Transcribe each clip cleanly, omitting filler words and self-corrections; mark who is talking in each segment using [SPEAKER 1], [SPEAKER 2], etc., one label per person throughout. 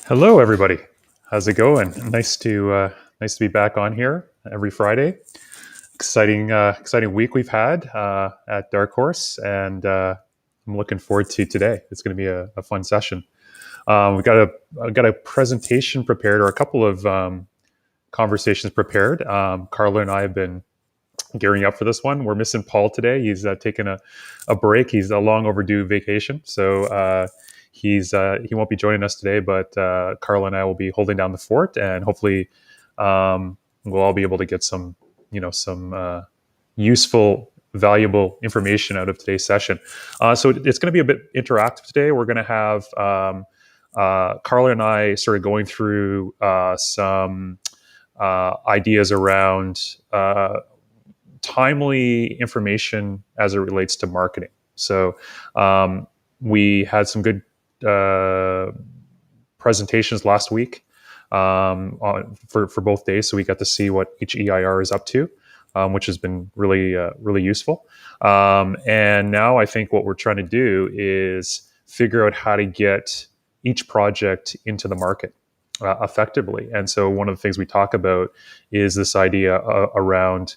[SPEAKER 1] Hello, everybody. How's it going? Nice to be back on here every Friday. Exciting week we've had at Darkhorse, and I'm looking forward to today. It's going to be a fun session. I've got a presentation prepared, or a couple of conversations prepared. Carla and I have been gearing up for this one. We're missing Paul today. He's taking a break. He's a long overdue vacation, so he won't be joining us today. But Carla and I will be holding down the fort, and hopefully we'll all be able to get some useful, valuable information out of today's session. So it's going to be a bit interactive today. We're going to have Carla and I sort of going through some ideas around timely information as it relates to marketing. So we had some good presentations last week for both days, so we got to see what each EIR is up to, which has been really useful. And now I think what we're trying to do is figure out how to get each project into the market effectively. And so one of the things we talk about is this idea around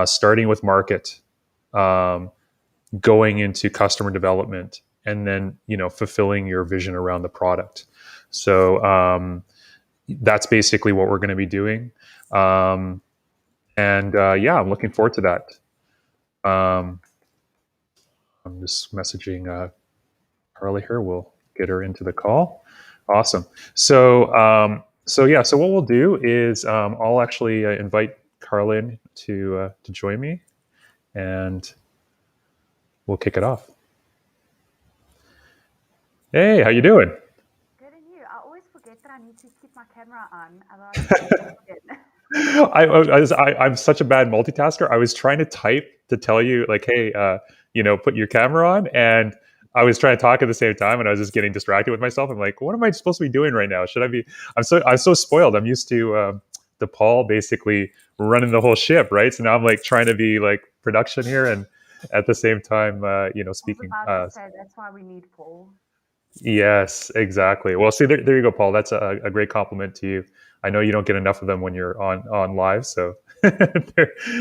[SPEAKER 1] starting with market, going into customer development, and then fulfilling your vision around the product. So that's basically what we're going to be doing, and I'm looking forward to that. I'm just messaging Carly here. We'll get her into the call. Awesome. So what we'll do is I'll actually invite Carla in to join me, and we'll kick it off. Hey, how you doing?
[SPEAKER 2] Good, and you? I always forget that I need to keep my camera on. Otherwise,
[SPEAKER 1] I'm such a bad multitasker. I was trying to type to tell you, like, hey, put your camera on, and I was trying to talk at the same time, and I was just getting distracted with myself. I'm like, what am I supposed to be doing right now? Should I be? I'm so spoiled. I'm used to Paul basically running the whole ship, right? So now I'm like trying to be like production here, and at the same time, speaking.
[SPEAKER 2] That's why we need Paul.
[SPEAKER 1] Yes, exactly. Well, see, there you go, Paul. That's a great compliment to you. I know you don't get enough of them when you're on live, so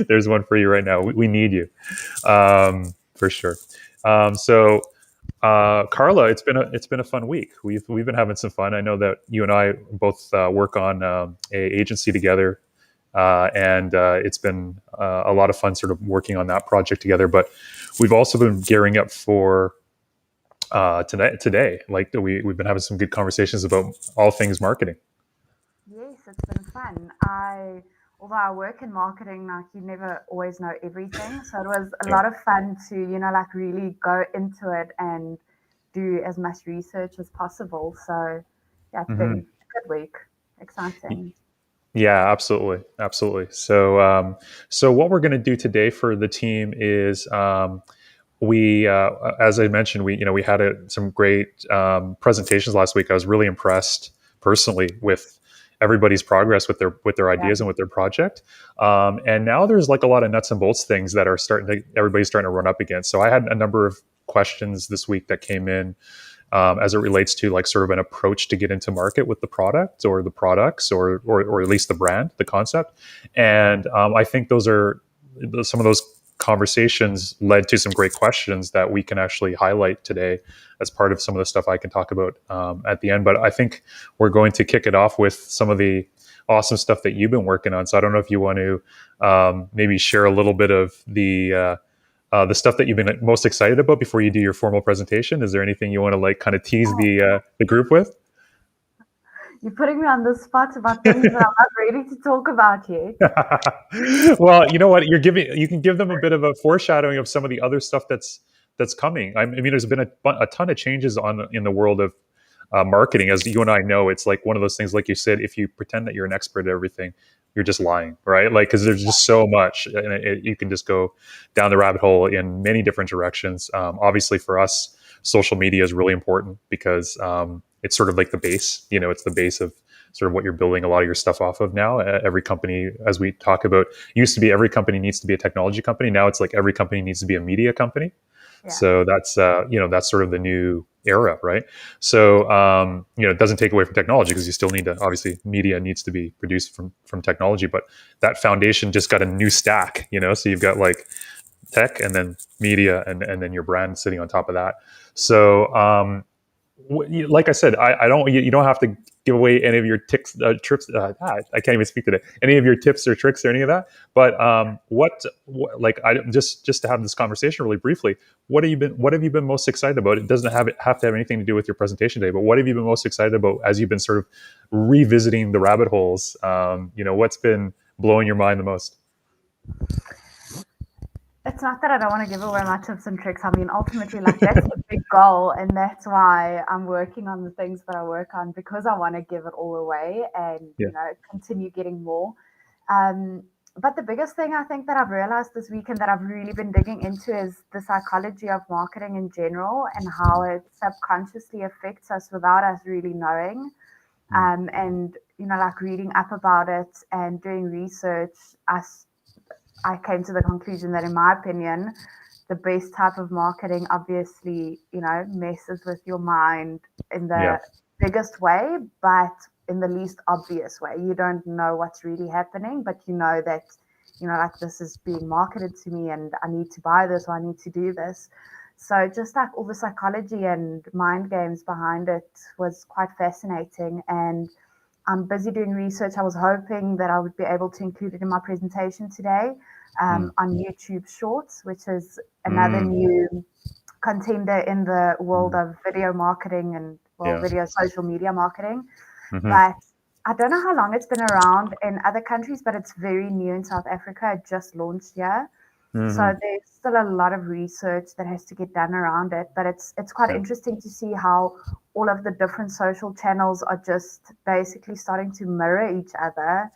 [SPEAKER 1] there's one for you right now. We need you, for sure. Carla, it's been a fun week. We've been having some fun. I know that you and I both work on a agency together, and it's been a lot of fun, sort of working on that project together. But we've also been gearing up for today. Like we've been having some good conversations about all things marketing.
[SPEAKER 2] Yes, it's been fun. Although I work in marketing, like you never always know everything. So it was a lot of fun to, really go into it and do as much research as possible. So yeah, it's been a good week. Exciting.
[SPEAKER 1] Yeah, absolutely. So what we're going to do today for the team is we, as I mentioned, we had some great presentations last week. I was really impressed personally with everybody's progress with their ideas and with their project. And now there's like a lot of nuts and bolts things that are everybody's starting to run up against. So I had a number of questions this week that came in as it relates to like sort of an approach to get into market with the product or the products or at least the brand, the concept. And I think those are some of those conversations led to some great questions that we can actually highlight today as part of some of the stuff I can talk about at the end. But I think we're going to kick it off with some of the awesome stuff that you've been working on. So I don't know if you want to maybe share a little bit of the stuff that you've been most excited about before you do your formal presentation. Is there anything you want to like kind of tease the group with?
[SPEAKER 2] You're putting me on the spot about things that I'm not ready to talk about yet.
[SPEAKER 1] Well, you know what? You can give them a bit of a foreshadowing of some of the other stuff that's coming. I mean, there's been a ton of changes in the world of marketing. As you and I know, it's like one of those things, like you said, if you pretend that you're an expert at everything, you're just lying, right? Like, because there's just so much, and you can just go down the rabbit hole in many different directions. Obviously, for us, social media is really important because it's sort of like the base. It's the base of sort of what you're building a lot of your stuff off of now. Every company, as we talk about, used to be every company needs to be a technology company. Now it's like every company needs to be a media company. Yeah. So that's that's sort of the new era, right? So it doesn't take away from technology, because you still need to, obviously media needs to be produced from technology, but that foundation just got a new stack, so you've got like tech, and then media, and then your brand sitting on top of that. So like I said, I don't. You don't have to give away any of your trips. I can't even speak today. Any of your tips or tricks or any of that. But like, I just to have this conversation really briefly. What have you been most excited about? It doesn't have to have anything to do with your presentation today. But what have you been most excited about as you've been sort of revisiting the rabbit holes? What's been blowing your mind the most?
[SPEAKER 2] It's not that I don't want to give away my tips and tricks. I mean, ultimately, like, that's the big goal, and that's why I'm working on the things that I work on, because I want to give it all away and
[SPEAKER 1] Yeah.
[SPEAKER 2] continue getting more. Um, but the biggest thing I think that I've realized this week and that I've really been digging into is the psychology of marketing in general, and how it subconsciously affects us without us really knowing. And like, reading up about it and doing research, I came to the conclusion that, in my opinion, the best type of marketing obviously, messes with your mind in
[SPEAKER 1] Yeah.
[SPEAKER 2] the biggest way, but in the least obvious way. You don't know what's really happening, but you know that, like, this is being marketed to me and I need to buy this or I need to do this. So just like all the psychology and mind games behind it was quite fascinating. And I'm busy doing research. I was hoping that I would be able to include it in my presentation today,
[SPEAKER 1] Mm.
[SPEAKER 2] on YouTube Shorts, which is another
[SPEAKER 1] Mm.
[SPEAKER 2] new contender in the world
[SPEAKER 1] Mm.
[SPEAKER 2] of video marketing and, well,
[SPEAKER 1] Yeah.
[SPEAKER 2] video social media marketing.
[SPEAKER 1] Hmm.
[SPEAKER 2] But I don't know how long it's been around in other countries, but it's very new in South Africa. It just launched here.
[SPEAKER 1] Hmm.
[SPEAKER 2] So there's still a lot of research that has to get done around it, but it's quite
[SPEAKER 1] Yeah.
[SPEAKER 2] interesting to see how all of the different social channels are just basically starting to mirror each other.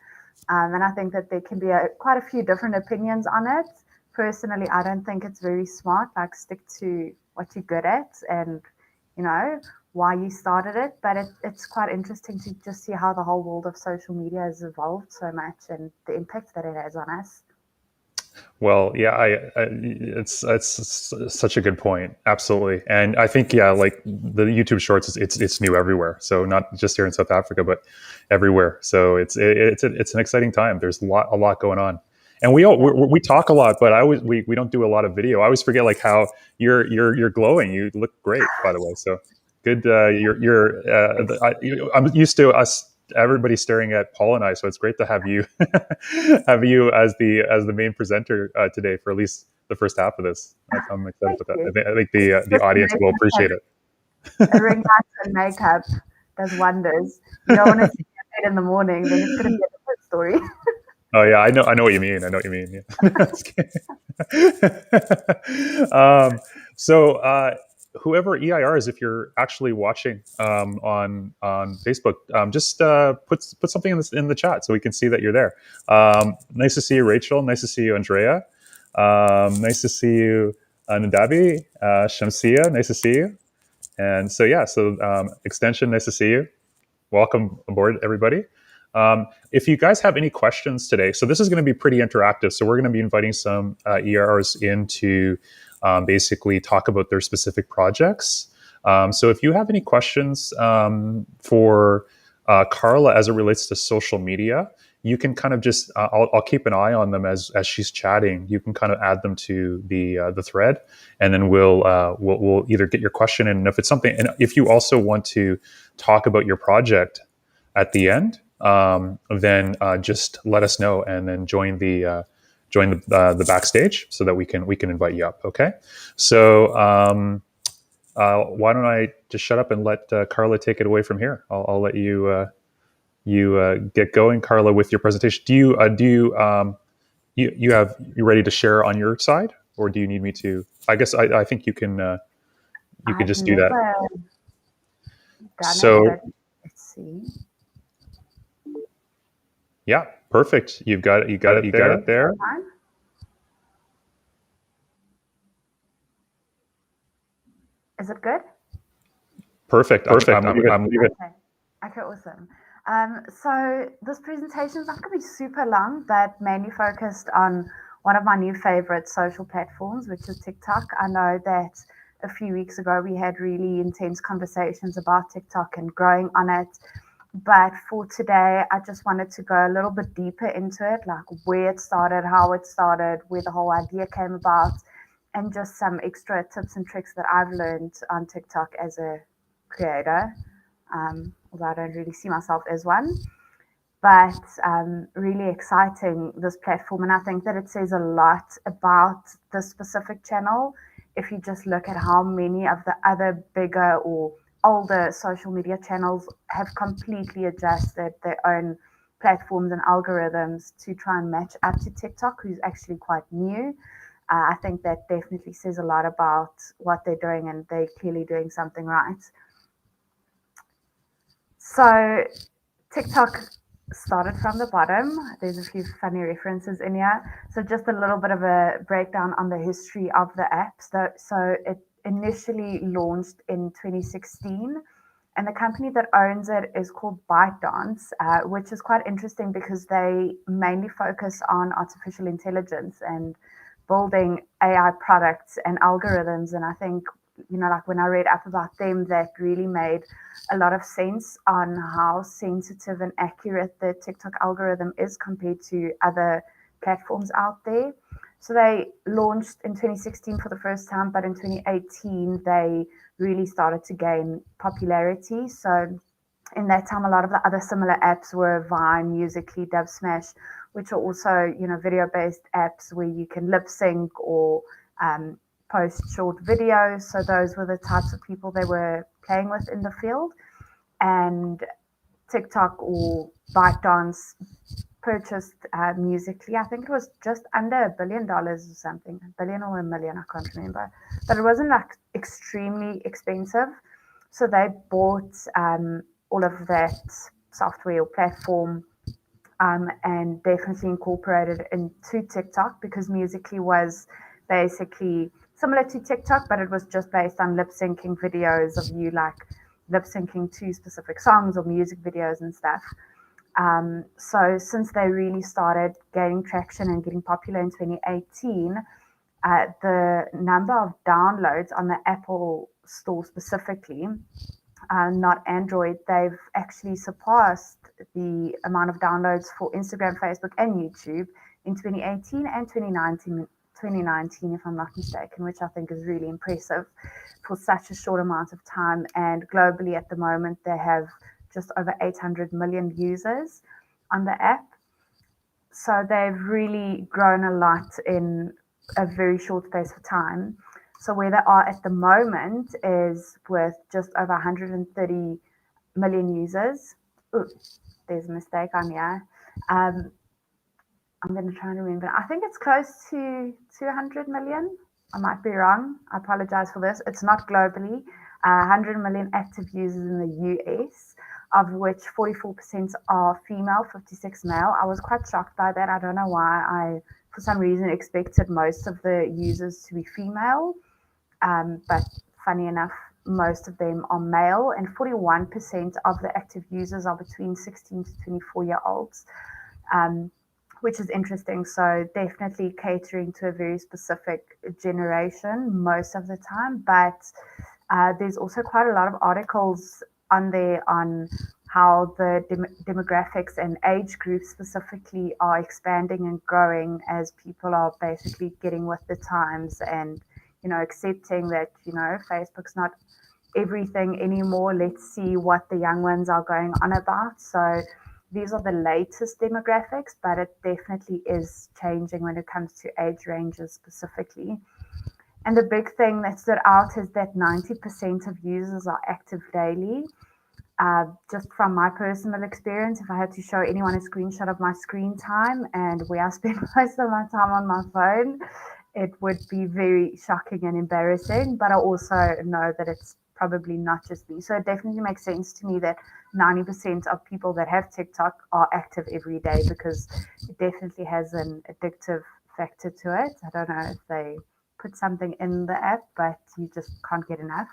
[SPEAKER 2] And I think that there can be quite a few different opinions on it. Personally, I don't think it's very smart. Like, stick to what you're good at and, you know, why you started it. But it's quite interesting to just see how the whole world of social media has evolved so much and the impact that it has on us.
[SPEAKER 1] Well, yeah, it's such a good point. Absolutely, and I think, yeah, like the YouTube Shorts, it's new everywhere. So not just here in South Africa, but everywhere. So it's an exciting time. There's a lot going on, and we talk a lot, but we don't do a lot of video. I always forget, like, how you're glowing. You look great, by the way. So good. I'm used to us, everybody staring at Paul and I, so it's great to have you have you as the main presenter today for at least the first half of this. I'm excited
[SPEAKER 2] Thank
[SPEAKER 1] about that.
[SPEAKER 2] you.
[SPEAKER 1] I think the audience will appreciate it.
[SPEAKER 2] Ring lights and makeup does wonders. You don't want to see your bed in the morning, then it's going to be a different story.
[SPEAKER 1] Oh yeah, I know what you mean. I know what you mean. Yeah. Whoever EIR is, if you're actually watching on Facebook, just put something in the chat so we can see that you're there. Nice to see you, Rachel. Nice to see you, Andrea. Nice to see you, Nadabi, Shamsia. Nice to see you. And so, yeah, extension. Nice to see you. Welcome aboard, everybody. If you guys have any questions today, so this is going to be pretty interactive. So we're going to be inviting some ERs in to basically talk about their specific projects. So if you have any questions for Carla as it relates to social media, you can kind of just I'll keep an eye on them as she's chatting. You can kind of add them to the thread, and then we'll either get your question in, and if it's something, and if you also want to talk about your project at the end, then just let us know, and then join the backstage so that we can invite you up. Okay, so why don't I just shut up and let Carla take it away from here? I'll let you get going, Carla, with your presentation. You ready to share on your side, or do you need me to? I guess I think you can
[SPEAKER 2] I've
[SPEAKER 1] just do that.
[SPEAKER 2] never done it,
[SPEAKER 1] So
[SPEAKER 2] but let's see.
[SPEAKER 1] yeah, perfect. You've got it. You got it. You got it there.
[SPEAKER 2] Is it good?
[SPEAKER 1] Perfect.
[SPEAKER 2] I'm leaving. Okay, awesome. So this presentation is not going to be super long, but mainly focused on one of my new favorite social platforms, which is TikTok. I know that a few weeks ago, we had really intense conversations about TikTok and growing on it. But for today, I just wanted to go a little bit deeper into it, like where it started, how it started, where the whole idea came about, and just some extra tips and tricks that I've learned on TikTok as a creator. Although I don't really see myself as one, but really exciting, this platform. And I think that it says a lot about this specific channel. If you just look at how many of the other bigger or older social media channels have completely adjusted their own platforms and algorithms to try and match up to TikTok, who's actually quite new. I think that definitely says a lot about what they're doing, and they're clearly doing something right. So TikTok started from the bottom. There's a few funny references in here. So just a little bit of a breakdown on the history of the app. So it initially launched in 2016, and the company that owns it is called ByteDance, which is quite interesting because they mainly focus on artificial intelligence and building AI products and algorithms. And I think, like when I read up about them, that really made a lot of sense on how sensitive and accurate the TikTok algorithm is compared to other platforms out there. So they launched in 2016 for the first time, but in 2018 they really started to gain popularity. So in that time, a lot of the other similar apps were Vine, Musical.ly, Dubsmash, which are also, video-based apps where you can lip sync or post short videos. So those were the types of people they were playing with in the field. And TikTok or ByteDance purchased Musical.ly. I think it was just under $1 billion or something, a billion or a million, I can't remember. But it wasn't like extremely expensive. So they bought all of that software or platform, and definitely incorporated into TikTok, because Musical.ly was basically similar to TikTok, but it was just based on lip syncing videos of you like lip syncing to specific songs or music videos and stuff. So since they really started gaining traction and getting popular in 2018, the number of downloads on the Apple Store specifically, not Android, they've actually surpassed the amount of downloads for Instagram, Facebook, and YouTube in 2018 and 2019, if I'm not mistaken, which I think is really impressive for such a short amount of time. And globally at the moment, they have just over 800 million users on the app. So they've really grown a lot in a very short space of time. So where they are at the moment is with just over 130 million users. Ooh, there's a mistake on here. Um, I'm going to try and remember. I think it's close to 200 million. I might be wrong. I apologize for this. It's not globally. 100 million active users in the US, of which 44% are female, 56 male. I was quite shocked by that. I don't know why. I, for some reason, expected most of the users to be female. But funny enough, most of them are male, and 41% of the active users are between 16 to 24-year olds, which is interesting. So definitely catering to a very specific generation most of the time. But there's also quite a lot of articles on there on how the demographics and age groups specifically are expanding and growing as people are basically getting with the times and, accepting that, Facebook's not everything anymore. Let's see what the young ones are going on about. So these are the latest demographics, but it definitely is changing when it comes to age ranges specifically. And the big thing that stood out is that 90% of users are active daily. Just from my personal experience, if I had to show anyone a screenshot of my screen time and where I spend most of my time on my phone, it would be very shocking and embarrassing. But I also know that it's probably not just me. So it definitely makes sense to me that 90% of people that have TikTok are active every day, because it definitely has an addictive factor to it. I don't know if they put something in the app, but you just can't get enough.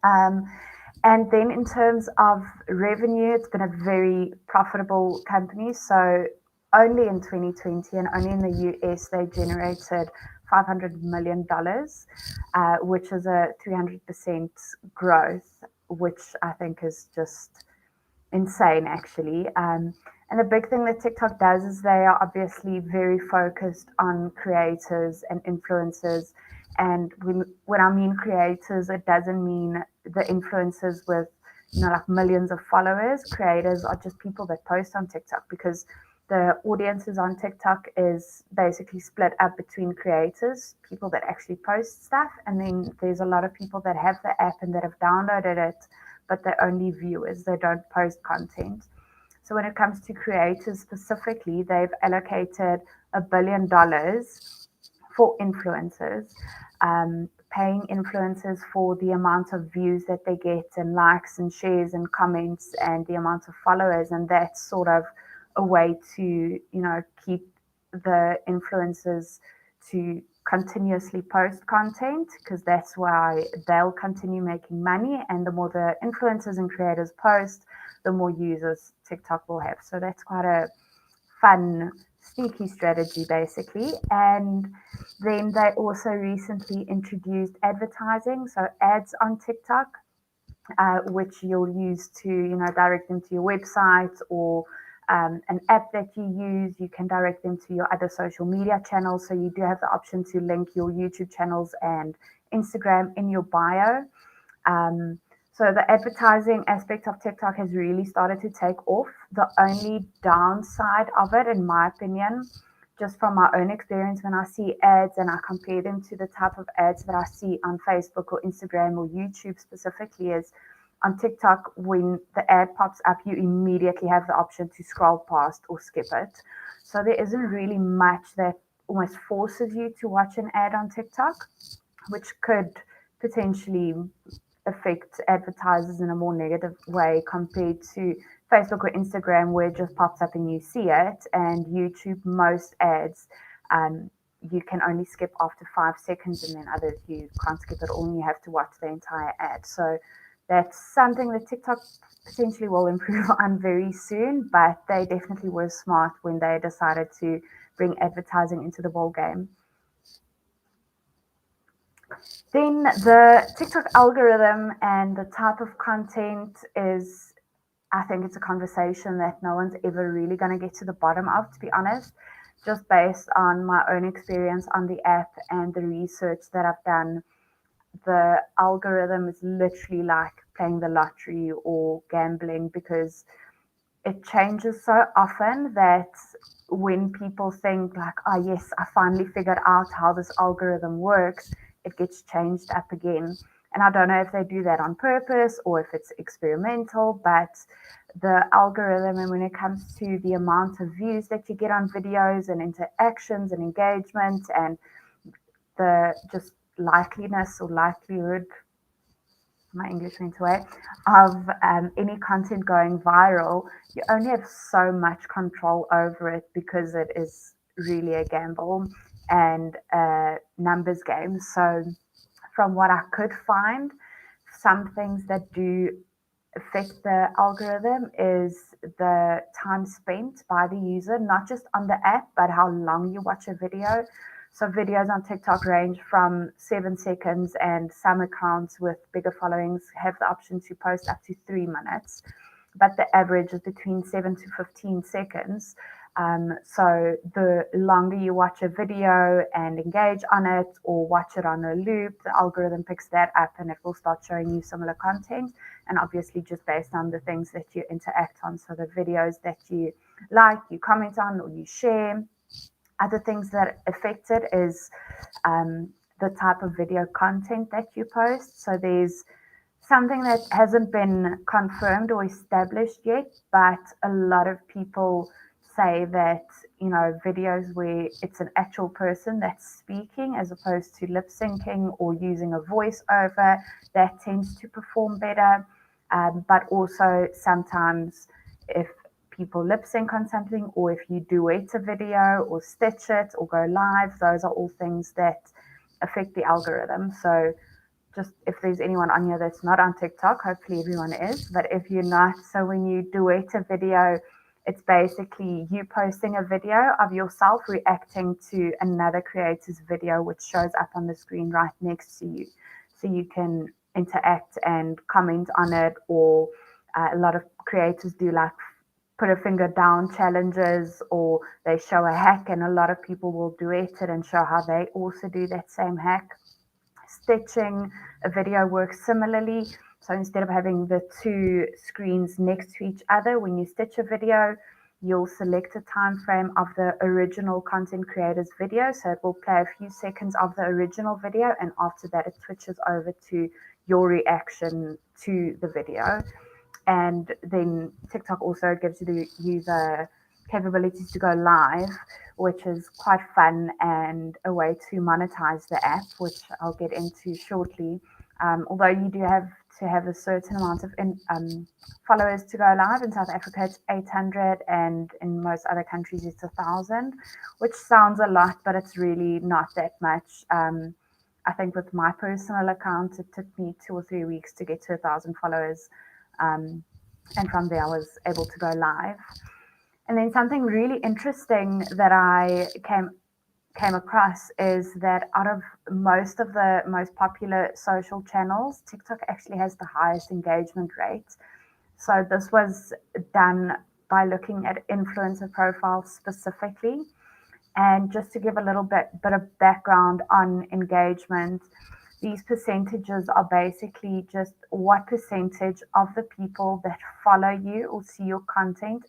[SPEAKER 2] Um, and then in terms of revenue, it's been a very profitable company. So only in 2020 and only in the US, they generated $500 million, which is a 300% growth, which I think is just insane, actually. And the big thing that TikTok does is they are obviously very focused on creators and influencers. And when I mean creators, it doesn't mean the influencers with like millions of followers. Creators are just people that post on TikTok, because the audiences on TikTok is basically split up between creators, people that actually post stuff, and then there's a lot of people that have the app and that have downloaded it, but they're only viewers, they don't post content. So when it comes to creators specifically, they've allocated $1 billion for influencers, paying influencers for the amount of views that they get and likes and shares and comments and the amount of followers. And that's sort of a way to, keep the influencers to continuously post content, because that's why they'll continue making money. And the more the influencers and creators post, the more users TikTok will have. So that's quite a fun, sneaky strategy, basically. And then they also recently introduced advertising, so ads on TikTok, which you'll use to, direct them to your website or an app that you use. You can direct them to your other social media channels. So you do have the option to link your YouTube channels and Instagram in your bio. So the advertising aspect of TikTok has really started to take off. The only downside of it, in my opinion, just from my own experience, when I see ads and I compare them to the type of ads that I see on Facebook or Instagram or YouTube specifically, is on TikTok, when the ad pops up, you immediately have the option to scroll past or skip it. So there isn't really much that almost forces you to watch an ad on TikTok, which could potentially affect advertisers in a more negative way compared to Facebook or Instagram, where it just pops up and you see it. And YouTube, most ads, you can only skip after 5 seconds, and then others you can't skip at all, and you have to watch the entire ad. So that's something that TikTok potentially will improve on very soon, but they definitely were smart when they decided to bring advertising into the ball game. Then the TikTok algorithm and the type of content is, I think it's a conversation that no one's ever really going to get to the bottom of, to be honest, just based on my own experience on the app and the research that I've done. The algorithm is literally like playing the lottery or gambling, because it changes so often that when people think like, oh yes, I finally figured out how this algorithm works, it gets changed up again. And I don't know if they do that on purpose or if it's experimental, but the algorithm, and when it comes to the amount of views that you get on videos and interactions and engagement and the just likeliness or likelihood, my English went away, of any content going viral, you only have so much control over it, because it is really a gamble and a numbers game. So from what I could find, some things that do affect the algorithm is the time spent by the user, not just on the app, but how long you watch a video. So videos on TikTok range from 7 seconds, and some accounts with bigger followings have the option to post up to 3 minutes, but the average is between 7 to 15 seconds. So the longer you watch a video and engage on it or watch it on a loop, the algorithm picks that up and it will start showing you similar content. And obviously just based on the things that you interact on. So the videos that you like, you comment on, or you share. Other things that affect it is the type of video content that you post. So there's something that hasn't been confirmed or established yet, but a lot of people say that, videos where it's an actual person that's speaking as opposed to lip syncing or using a voiceover, that tends to perform better. But also sometimes if people lip sync on something, or if you duet a video or stitch it or go live, those are all things that affect the algorithm. So just if there's anyone on here that's not on TikTok, hopefully everyone is, but if you're not, so when you duet a video, It's basically you posting a video of yourself reacting to another creator's video, which shows up on the screen right next to you. So you can interact and comment on it, or a lot of creators do like put a finger down challenges, or they show a hack, and a lot of people will duet it and show how they also do that same hack. Stitching a video works similarly. So instead of having the two screens next to each other, when you stitch a video, you'll select a time frame of the original content creator's video. So it will play a few seconds of the original video, and after that, it switches over to your reaction to the video. And then TikTok also gives you the user capabilities to go live, which is quite fun and a way to monetize the app, which I'll get into shortly. Although you do have to have a certain amount of followers to go live. In South Africa, it's 800, and in most other countries, it's 1,000, which sounds a lot, but it's really not that much. I think with my personal account, it took me 2 or 3 weeks to get to 1,000 followers. And from there, I was able to go live. And then something really interesting that I came across is that out of most of the most popular social channels, TikTok actually has the highest engagement rate. So this was done by looking at influencer profiles specifically. And just to give a little bit of background on engagement, these percentages are basically just what percentage of the people that follow you or see your content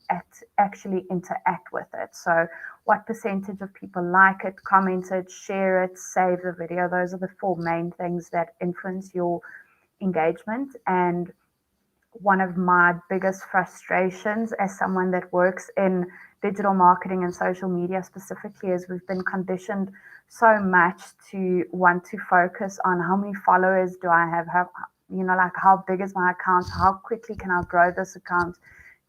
[SPEAKER 2] actually interact with it. So, what percentage of people like it, comment it, share it, save the video? Those are the four main things that influence your engagement. And one of my biggest frustrations as someone that works in digital marketing and social media specifically is we've been conditioned so much to want to focus on how many followers do I have, how, like how big is my account, how quickly can I grow this account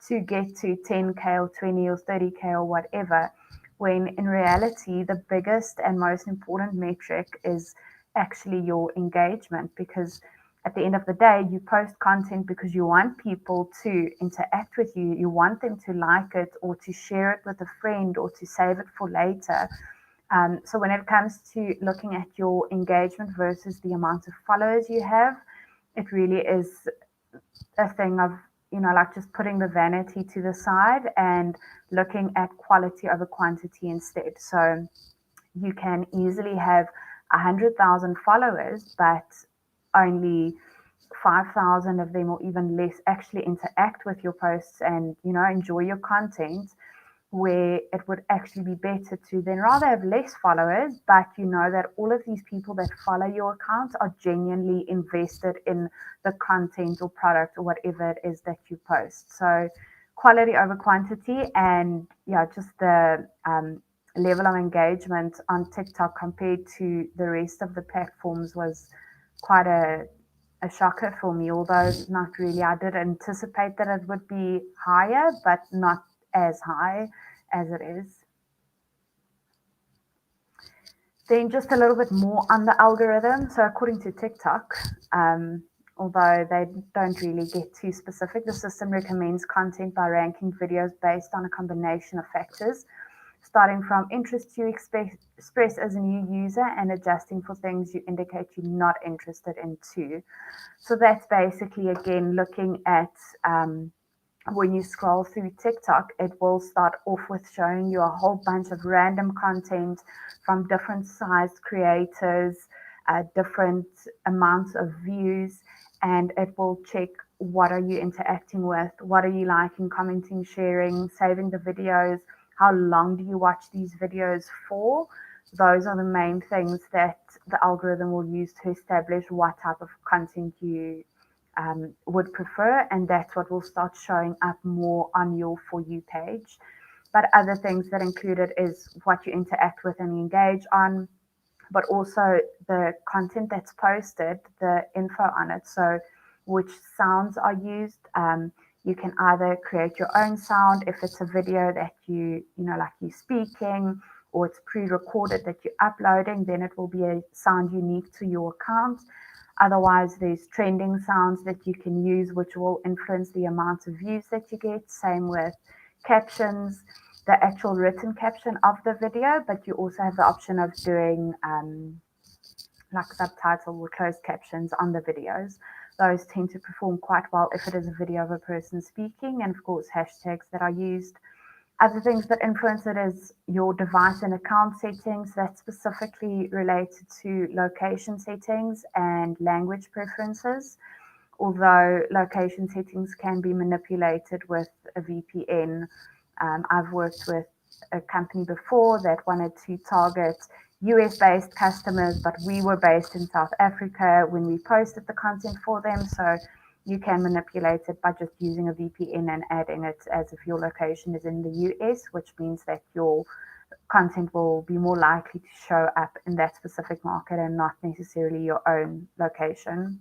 [SPEAKER 2] to get to 10K or 20 or 30K or whatever, when in reality the biggest and most important metric is actually your engagement. Because at the end of the day, you post content because you want people to interact with you. You want them to like it or to share it with a friend or to save it for later. So when it comes to looking at your engagement versus the amount of followers you have, it really is a thing of, like just putting the vanity to the side and looking at quality over quantity instead. So you can easily have 100,000 followers, but only 5,000 of them or even less actually interact with your posts and, enjoy your content, where it would actually be better to then rather have less followers, but you know that all of these people that follow your account are genuinely invested in the content or product or whatever it is that you post. So quality over quantity, and yeah, just the level of engagement on TikTok compared to the rest of the platforms was quite a shocker for me, although not really. I did anticipate that it would be higher, but not as high as it is. Then just a little bit more on the algorithm. So according to TikTok, although they don't really get too specific, the system recommends content by ranking videos based on a combination of factors, starting from interest you express as a new user and adjusting for things you indicate you're not interested in too. So that's basically, again, looking at when you scroll through TikTok, it will start off with showing you a whole bunch of random content from different sized creators, different amounts of views, and it will check what are you interacting with, what are you liking, commenting, sharing, saving the videos, how long do you watch these videos for. Those are the main things that the algorithm will use to establish what type of content you would prefer, and that's what will start showing up more on your For You page. But other things that included is what you interact with and engage on, but also the content that's posted, the info on it. So which sounds are used. You can either create your own sound if it's a video that like you speaking, or it's pre-recorded that you're uploading, then it will be a sound unique to your account. Otherwise, there's trending sounds that you can use, which will influence the amount of views that you get. Same with captions, the actual written caption of the video, but you also have the option of doing like subtitle or closed captions on the videos. Those tend to perform quite well if it is a video of a person speaking, and of course, hashtags that are used. Other things that influence it is your device and account settings. That's specifically related to location settings and language preferences. Although location settings can be manipulated with a VPN, I've worked with a company before that wanted to target US based customers, but we were based in South Africa when we posted the content for them. So you can manipulate it by just using a VPN and adding it as if your location is in the US, which means that your content will be more likely to show up in that specific market and not necessarily your own location.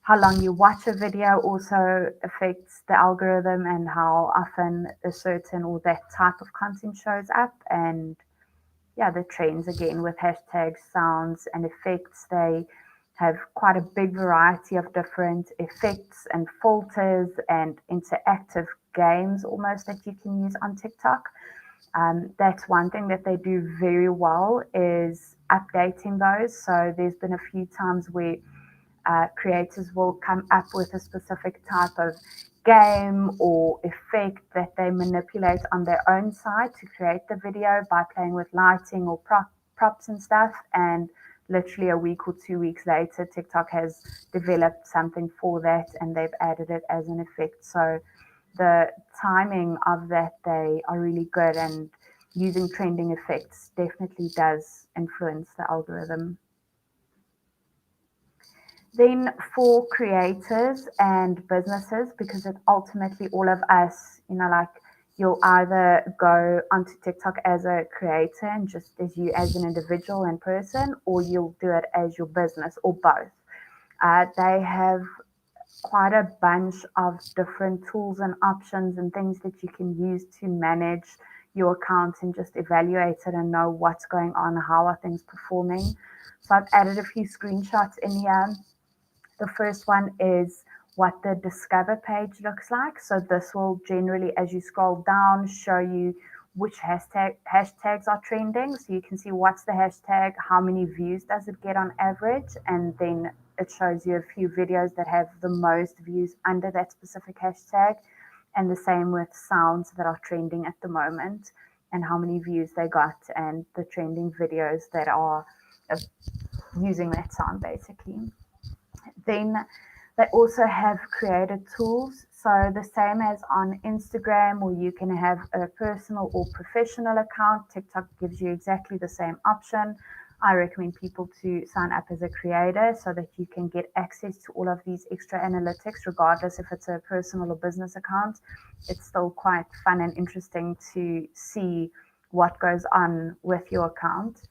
[SPEAKER 2] How long you watch a video also affects the algorithm and how often a certain or that type of content shows up. And yeah, the trends again with hashtags, sounds, and effects, they have quite a big variety of different effects and filters and interactive games almost that you can use on TikTok. That's one thing that they do very well is updating those. So there's been a few times where creators will come up with a specific type of game or effect that they manipulate on their own side to create the video by playing with lighting or props and stuff. And literally a week or 2 weeks later, TikTok has developed something for that and they've added it as an effect. So the timing of that, they are really good, and using trending effects definitely does influence the algorithm. Then for creators and businesses, because it's ultimately all of us, like you'll either go onto TikTok as a creator and just as you as an individual and person, or you'll do it as your business, or both. They have quite a bunch of different tools and options and things that you can use to manage your account and just evaluate it and know what's going on, how are things performing. So I've added a few screenshots in here. The first one is what the discover page looks like. So this will generally, as you scroll down, show you which hashtags are trending. So you can see what's the hashtag, how many views does it get on average, and then it shows you a few videos that have the most views under that specific hashtag. And the same with sounds that are trending at the moment and how many views they got, and the trending videos that are using that sound basically. Then they also have created tools. So the same as on Instagram, where you can have a personal or professional account, TikTok gives you exactly the same option. I recommend people to sign up as a creator so that you can get access to all of these extra analytics, regardless if it's a personal or business account. It's still quite fun and interesting to see what goes on with your account.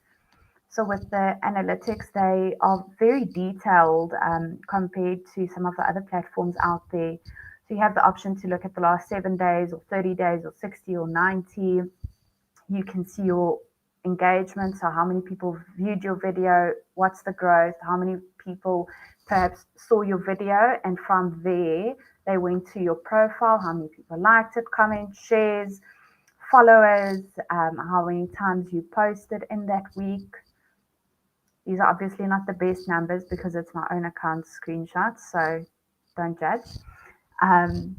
[SPEAKER 2] So with the analytics, they are very detailed compared to some of the other platforms out there. So you have the option to look at the last 7 days or 30 days or 60 or 90. You can see your engagement, so how many people viewed your video, what's the growth, how many people perhaps saw your video, and from there they went to your profile, how many people liked it, comments, shares, followers, how many times you posted in that week. These are obviously not the best numbers because it's my own account screenshots, so don't judge. Um,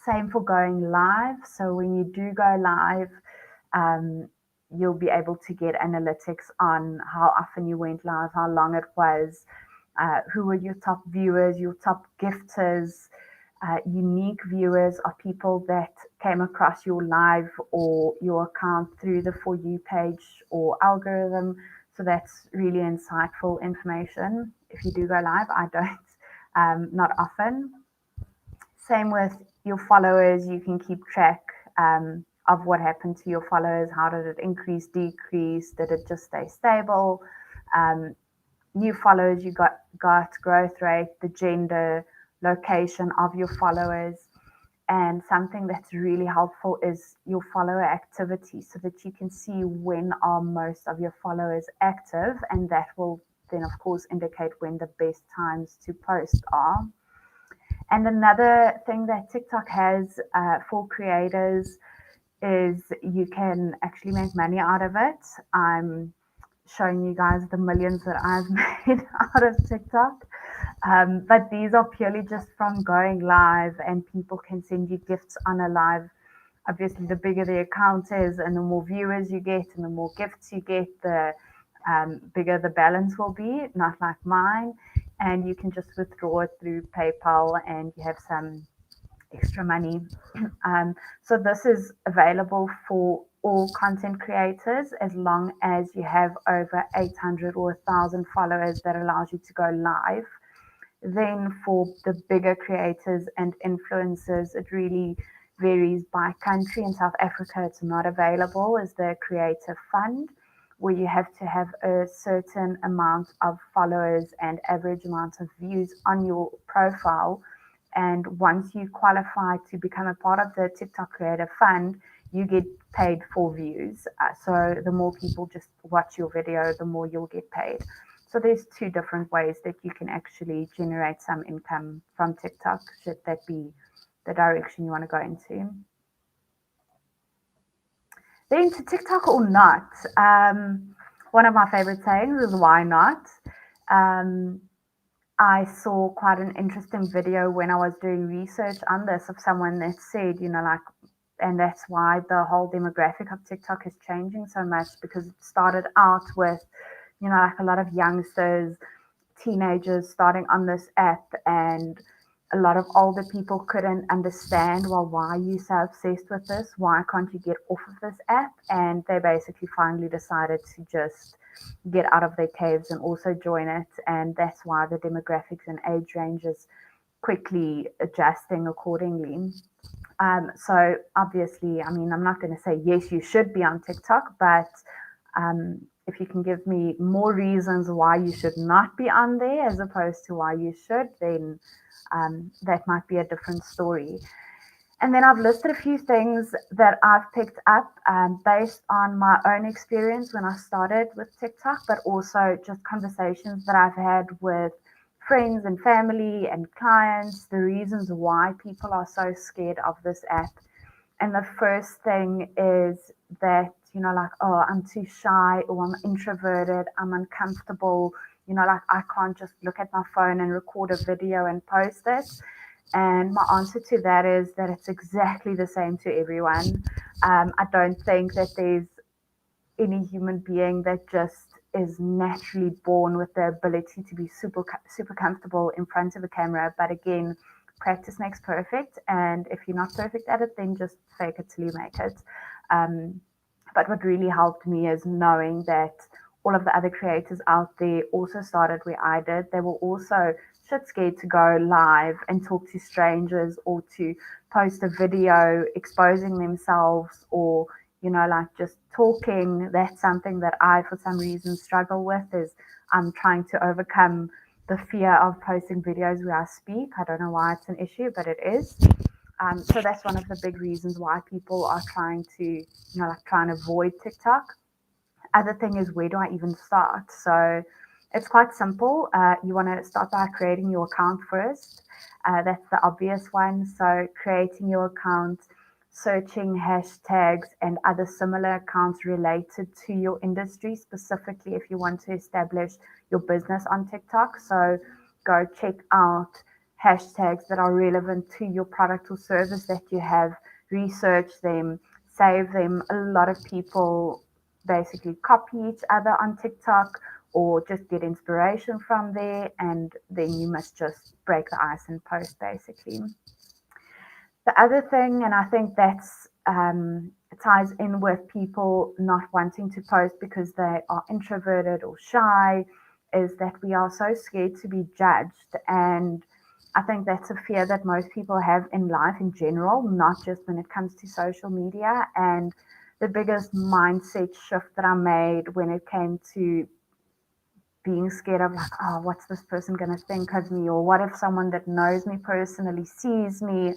[SPEAKER 2] Same for going live. So when you do go live, um, you'll be able to get analytics on how often you went live, how long it was, who were your top viewers, your top gifters. Unique viewers are people that came across your live or your account through the For You page or algorithm. So that's really insightful information. If you do go live, I don't, not often. Same with your followers, you can keep track of what happened to your followers. How did it increase, decrease? Did it just stay stable? New followers, you got growth rate, the gender, location of your followers. And something that's really helpful is your follower activity, so that you can see when are most of your followers active, and that will then of course indicate when the best times to post are. And another thing that TikTok has for creators is you can actually make money out of it. I'm showing you guys the millions that I've made out of TikTok. But these are purely just from going live, and people can send you gifts on a live. Obviously, the bigger the account is, and the more viewers you get, and the more gifts you get, the bigger the balance will be. Not like mine, and you can just withdraw it through PayPal, and you have some extra money. So this is available for all content creators as long as you have over 800 or 1,000 followers that allows you to go live. Then for the bigger creators and influencers, it really varies by country. In South Africa, it's not available as the Creator Fund, where you have to have a certain amount of followers and average amount of views on your profile. And once you qualify to become a part of the TikTok Creator Fund, you get paid for views. So the more people just watch your video, the more you'll get paid. So there's two different ways that you can actually generate some income from TikTok, should that be the direction you want to go into. Then to TikTok or not, one of my favorite sayings is why not? Um, I saw quite an interesting video when I was doing research on this of someone that said, like, and that's why the whole demographic of TikTok is changing so much, because it started out with, like a lot of youngsters, teenagers starting on this app, and a lot of older people couldn't understand, well, why are you so obsessed with this? Why can't you get off of this app? And they basically finally decided to just get out of their caves and also join it. And that's why the demographics and age ranges quickly adjusting accordingly. So obviously, I mean, I'm not going to say yes, you should be on TikTok, but if you can give me more reasons why you should not be on there as opposed to why you should, then that might be a different story. And then I've listed a few things that I've picked up based on my own experience when I started with TikTok, but also just conversations that I've had with friends and family and clients, the reasons why people are so scared of this app. And the first thing is that, like, oh, I'm too shy, or I'm introverted, I'm uncomfortable, like I can't just look at my phone and record a video and post it. And my answer to that is that it's exactly the same to everyone. I don't think that there's any human being that just is naturally born with the ability to be super comfortable in front of a camera. But again, practice makes perfect, and if you're not perfect at it, then just fake it till you make it. But what really helped me is knowing that all of the other creators out there also started where I did. They were also shit scared to go live and talk to strangers, or to post a video exposing themselves, or like just talking. That's something that I, for some reason, struggle with, is I'm trying to overcome the fear of posting videos where I speak. I don't know why it's an issue, but it is. So that's one of the big reasons why people are trying to, like try and avoid TikTok. Other thing is, where do I even start? So it's quite simple. You want to start by creating your account first. That's the obvious one. So creating your account, searching hashtags and other similar accounts related to your industry, specifically if you want to establish your business on TikTok. So go check out hashtags that are relevant to your product or service that you have, research them, save them. A lot of people basically copy each other on TikTok, or just get inspiration from there, and then you must just break the ice and post basically. The other thing, and I think that's ties in with people not wanting to post because they are introverted or shy, is that we are so scared to be judged. And I think that's a fear that most people have in life in general, not just when it comes to social media. And the biggest mindset shift that I made when it came to being scared of, like, oh, what's this person going to think of me? Or what if someone that knows me personally sees me?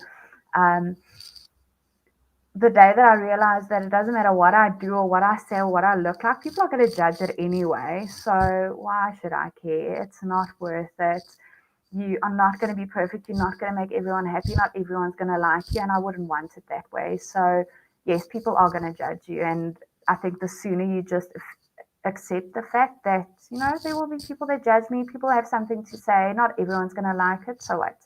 [SPEAKER 2] Um, the day that I realized that it doesn't matter what I do or what I say or what I look like, people are going to judge it anyway. So why should I care? It's not worth it. you are not going to be perfect. You're not going to make everyone happy. Not everyone's going to like you. And I wouldn't want it that way. So, yes, people are going to judge you. And I think the sooner you just accept the fact that, there will be people that judge me, people have something to say, not everyone's going to like it. So what?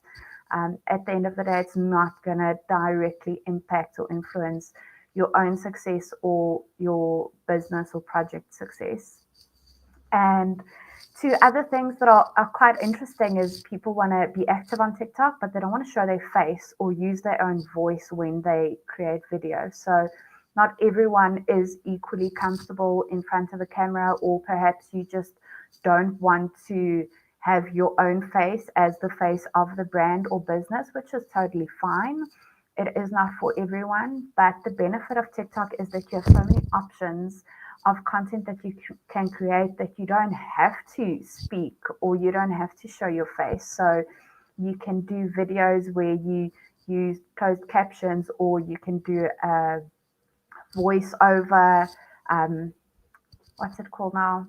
[SPEAKER 2] At the end of the day, it's not going to directly impact or influence your own success or your business or project success. And two other things that are quite interesting is people want to be active on TikTok, but they don't want to show their face or use their own voice when they create videos. So not everyone is equally comfortable in front of a camera, or perhaps you just don't want to have your own face as the face of the brand or business, which is totally fine. It is not for everyone, but the benefit of TikTok is that you have so many options of content that you can create that you don't have to speak or you don't have to show your face. So you can do videos where you use closed captions, or you can do a voice over, um, what's it called now?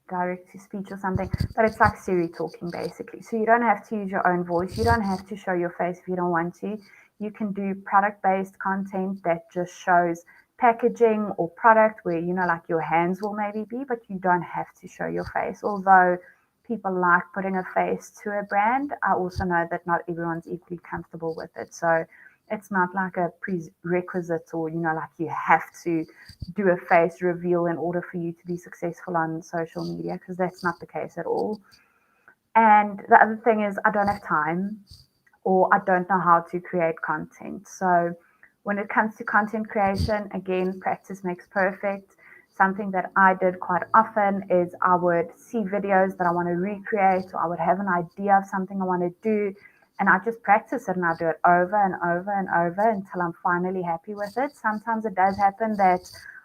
[SPEAKER 2] Direct to speech or something, but it's like Siri talking basically. So you don't have to use your own voice. You don't have to show your face if you don't want to. You can do product based content that just shows packaging or product where, like your hands will maybe be, but you don't have to show your face. Although people like putting a face to a brand, I also know that not everyone's equally comfortable with it. So it's not like a prerequisite or, like you have to do a face reveal in order for you to be successful on social media, because that's not the case at all. And the other thing is, I don't have time or I don't know how to create content. So when it comes to content creation, again, practice makes perfect. Something that I did quite often is I would see videos that I want to recreate, or I would have an idea of something I want to do, and I just practice it and I do it over and over and over until I'm finally happy with it. Sometimes it does happen that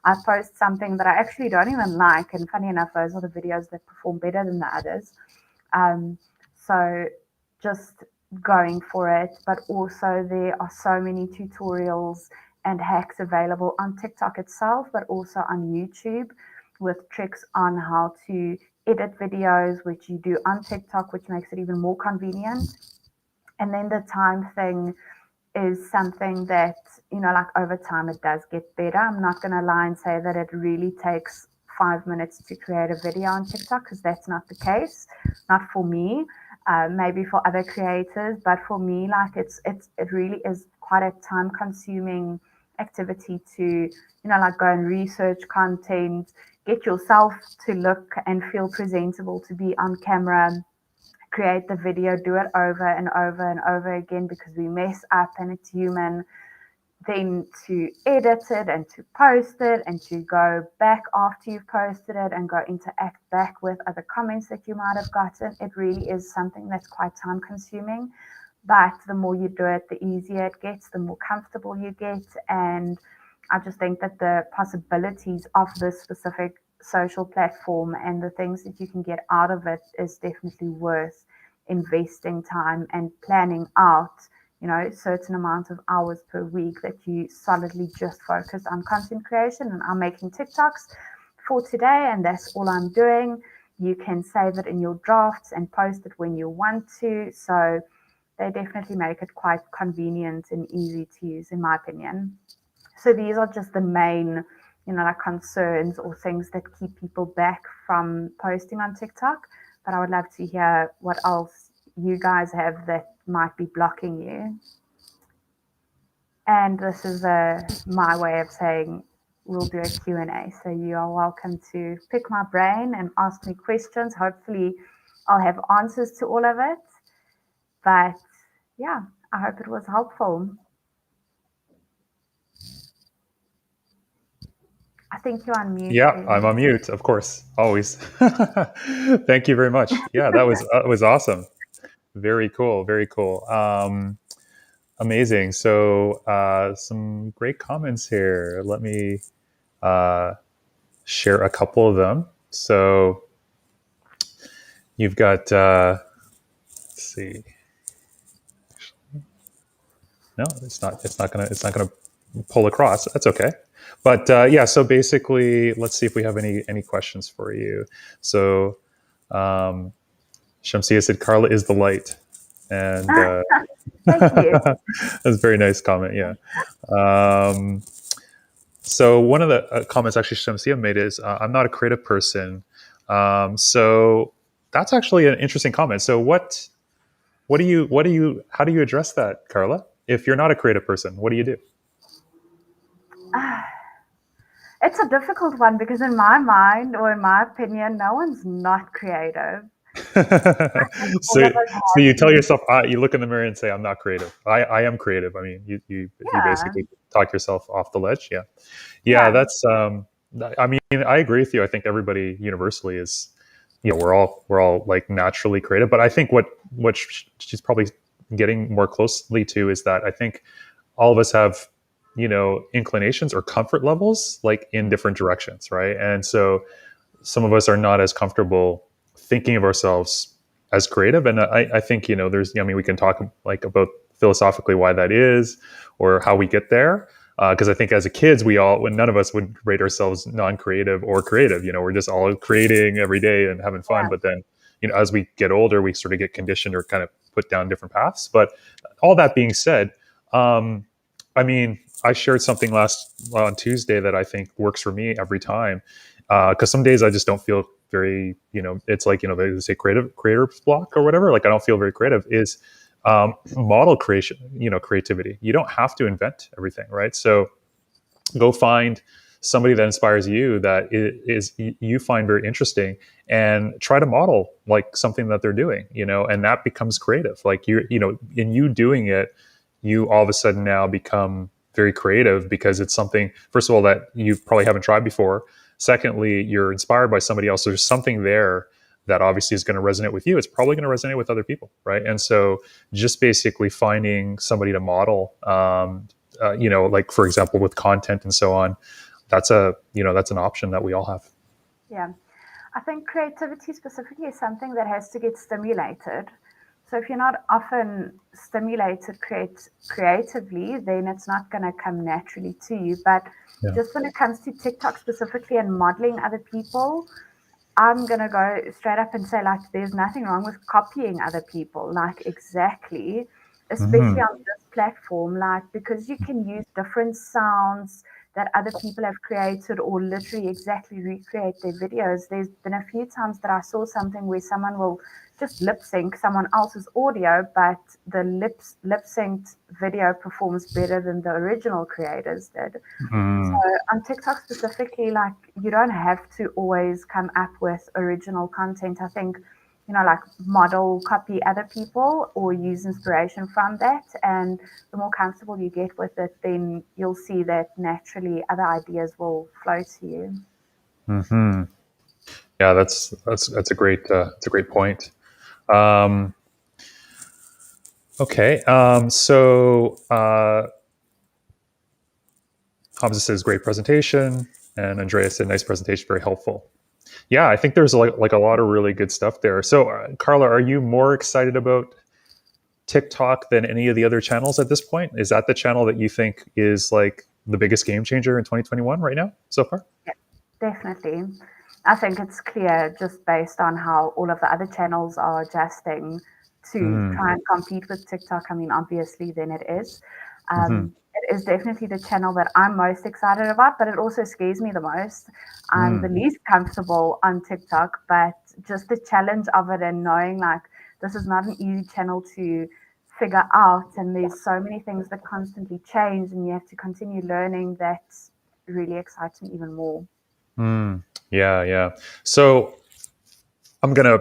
[SPEAKER 2] I post something that I actually don't even like, and funny enough, those are the videos that perform better than the others. So just going for it, but also there are so many tutorials and hacks available on TikTok itself, but also on YouTube with tricks on how to edit videos, which you do on TikTok, which makes it even more convenient. And then the time thing is something that, like over time it does get better. I'm not going to lie and say that it really takes 5 minutes to create a video on TikTok, because that's not the case. Not for me. Maybe for other creators, but for me, like it really is quite a time consuming activity to, like go and research content, get yourself to look and feel presentable to be on camera, create the video, do it over and over and over again, because we mess up and it's human. Then to edit it and to post it and to go back after you've posted it and go interact back with other comments that you might have gotten. It really is something that's quite time consuming. But the more you do it, the easier it gets, the more comfortable you get. And I just think that the possibilities of this specific social platform and the things that you can get out of it is definitely worth investing time and planning out, certain amount of hours per week that you solidly just focus on content creation. And I'm making TikToks for today, and that's all I'm doing. You can save it in your drafts and post it when you want to. So they definitely make it quite convenient and easy to use, in my opinion. So these are just the main, like concerns or things that keep people back from posting on TikTok. But I would love to hear what else you guys have that might be blocking you. And this is my way of saying we'll do a Q&A. So you are welcome to pick my brain and ask me questions. Hopefully I'll have answers to all of it. But yeah, I hope it was helpful. I think you're on mute,
[SPEAKER 1] Yeah, I'm
[SPEAKER 2] Evan.
[SPEAKER 1] on mute, of course, always. Thank you very much. Yeah, that was awesome. Very cool. Very cool. Amazing. So some great comments here. Let me uh, share a couple of them. So you've got. Let's see. No, it's not. It's not gonna. It's not gonna pull across. That's okay. But yeah. So basically, let's see if we have any questions for you. So. Um, Shamsia said Carla is the light, and
[SPEAKER 2] Thank you.
[SPEAKER 1] that's a very nice comment. Yeah. Um, so one of the comments actually Shamsia made is, "I'm not a creative person." So that's actually an interesting comment. So how do you address that, Carla? If you're not a creative person, what do you do?
[SPEAKER 2] It's a difficult one because in my mind or in my opinion, no one's not creative. All
[SPEAKER 1] so,
[SPEAKER 2] of us
[SPEAKER 1] so
[SPEAKER 2] have
[SPEAKER 1] you tell
[SPEAKER 2] these.
[SPEAKER 1] yourself, you look in the mirror and say, "I'm not creative." I am creative. I mean, you
[SPEAKER 2] Yeah,
[SPEAKER 1] basically talk yourself off the ledge. Yeah, yeah.
[SPEAKER 2] yeah,
[SPEAKER 1] That's. I mean, I agree with you. I think everybody universally is, we're all like naturally creative. But I think what she's probably getting more closely to is that I think all of us have inclinations or comfort levels like in different directions, right? And so some of us are not as comfortable thinking of ourselves as creative. And I think, there's, I mean, we can talk like about philosophically why that is or how we get there. Because I think as a kids, when none of us would rate ourselves non-creative or creative, we're just all creating every day and having fun.
[SPEAKER 2] yeah.
[SPEAKER 1] But then, as we get older, we sort of get conditioned or kind of put down different paths. But all that being said, I mean, I shared something on Tuesday that I think works for me every time, because some days I just don't feel very, it's like, they say creator's block or whatever. Like I don't feel very creative. Is model creation, creativity. You don't have to invent everything, right? So go find somebody that inspires you that is you find very interesting and try to model like something that they're doing, and that becomes creative. Like in you doing it, you all of a sudden now become very creative because it's something, first of all, that you probably haven't tried before. Secondly, you're inspired by somebody else. There's something there that obviously is going to resonate with you. It's probably going to resonate with other people, right? And so just basically finding somebody to model, like for example with content and so on, that's an option that we all have.
[SPEAKER 2] Yeah. I think creativity specifically is something that has to get stimulated. So if you're not often stimulated creatively, then it's not going to come naturally to you. But
[SPEAKER 1] Yeah.
[SPEAKER 2] just when it comes to TikTok specifically and modeling other people, I'm going to go straight up and say, like, there's nothing wrong with copying other people. Like, exactly. Especially
[SPEAKER 1] Mhm.
[SPEAKER 2] on this platform, like, because you can use different sounds that other people have created or literally exactly recreate their videos. There's been a few times that I saw something where someone will just lip sync someone else's audio, but the lip synced video performs better than the original creators did. So
[SPEAKER 1] Mm.
[SPEAKER 2] on TikTok specifically, like you don't have to always come up with original content. I think, like model copy other people or use inspiration from that. And the more comfortable you get with it, then you'll see that naturally other ideas will flow to you.
[SPEAKER 1] Hmm. Yeah, that's a great point. Um, okay, so Hamza says great presentation, and Andrea said nice presentation, very helpful. Yeah, I think there's like a lot of really good stuff there. So, Carla, are you more excited about TikTok than any of the other channels at this point? Is that the channel that you think is like the biggest game changer in 2021 right now so far?
[SPEAKER 2] Yeah, definitely. I think it's clear just based on how all of the other channels are adjusting to
[SPEAKER 1] Mm.
[SPEAKER 2] try and compete with TikTok. I mean, obviously, then it is.
[SPEAKER 1] Hmm.
[SPEAKER 2] It is definitely the channel that I'm most excited about, but it also scares me the most. I'm the
[SPEAKER 1] Mm.
[SPEAKER 2] least comfortable on TikTok, but just the challenge of it and knowing like this is not an easy channel to figure out, and there's so many things that constantly change, and you have to continue learning. That really excites me even more.
[SPEAKER 1] Mm. Yeah, yeah. So I'm gonna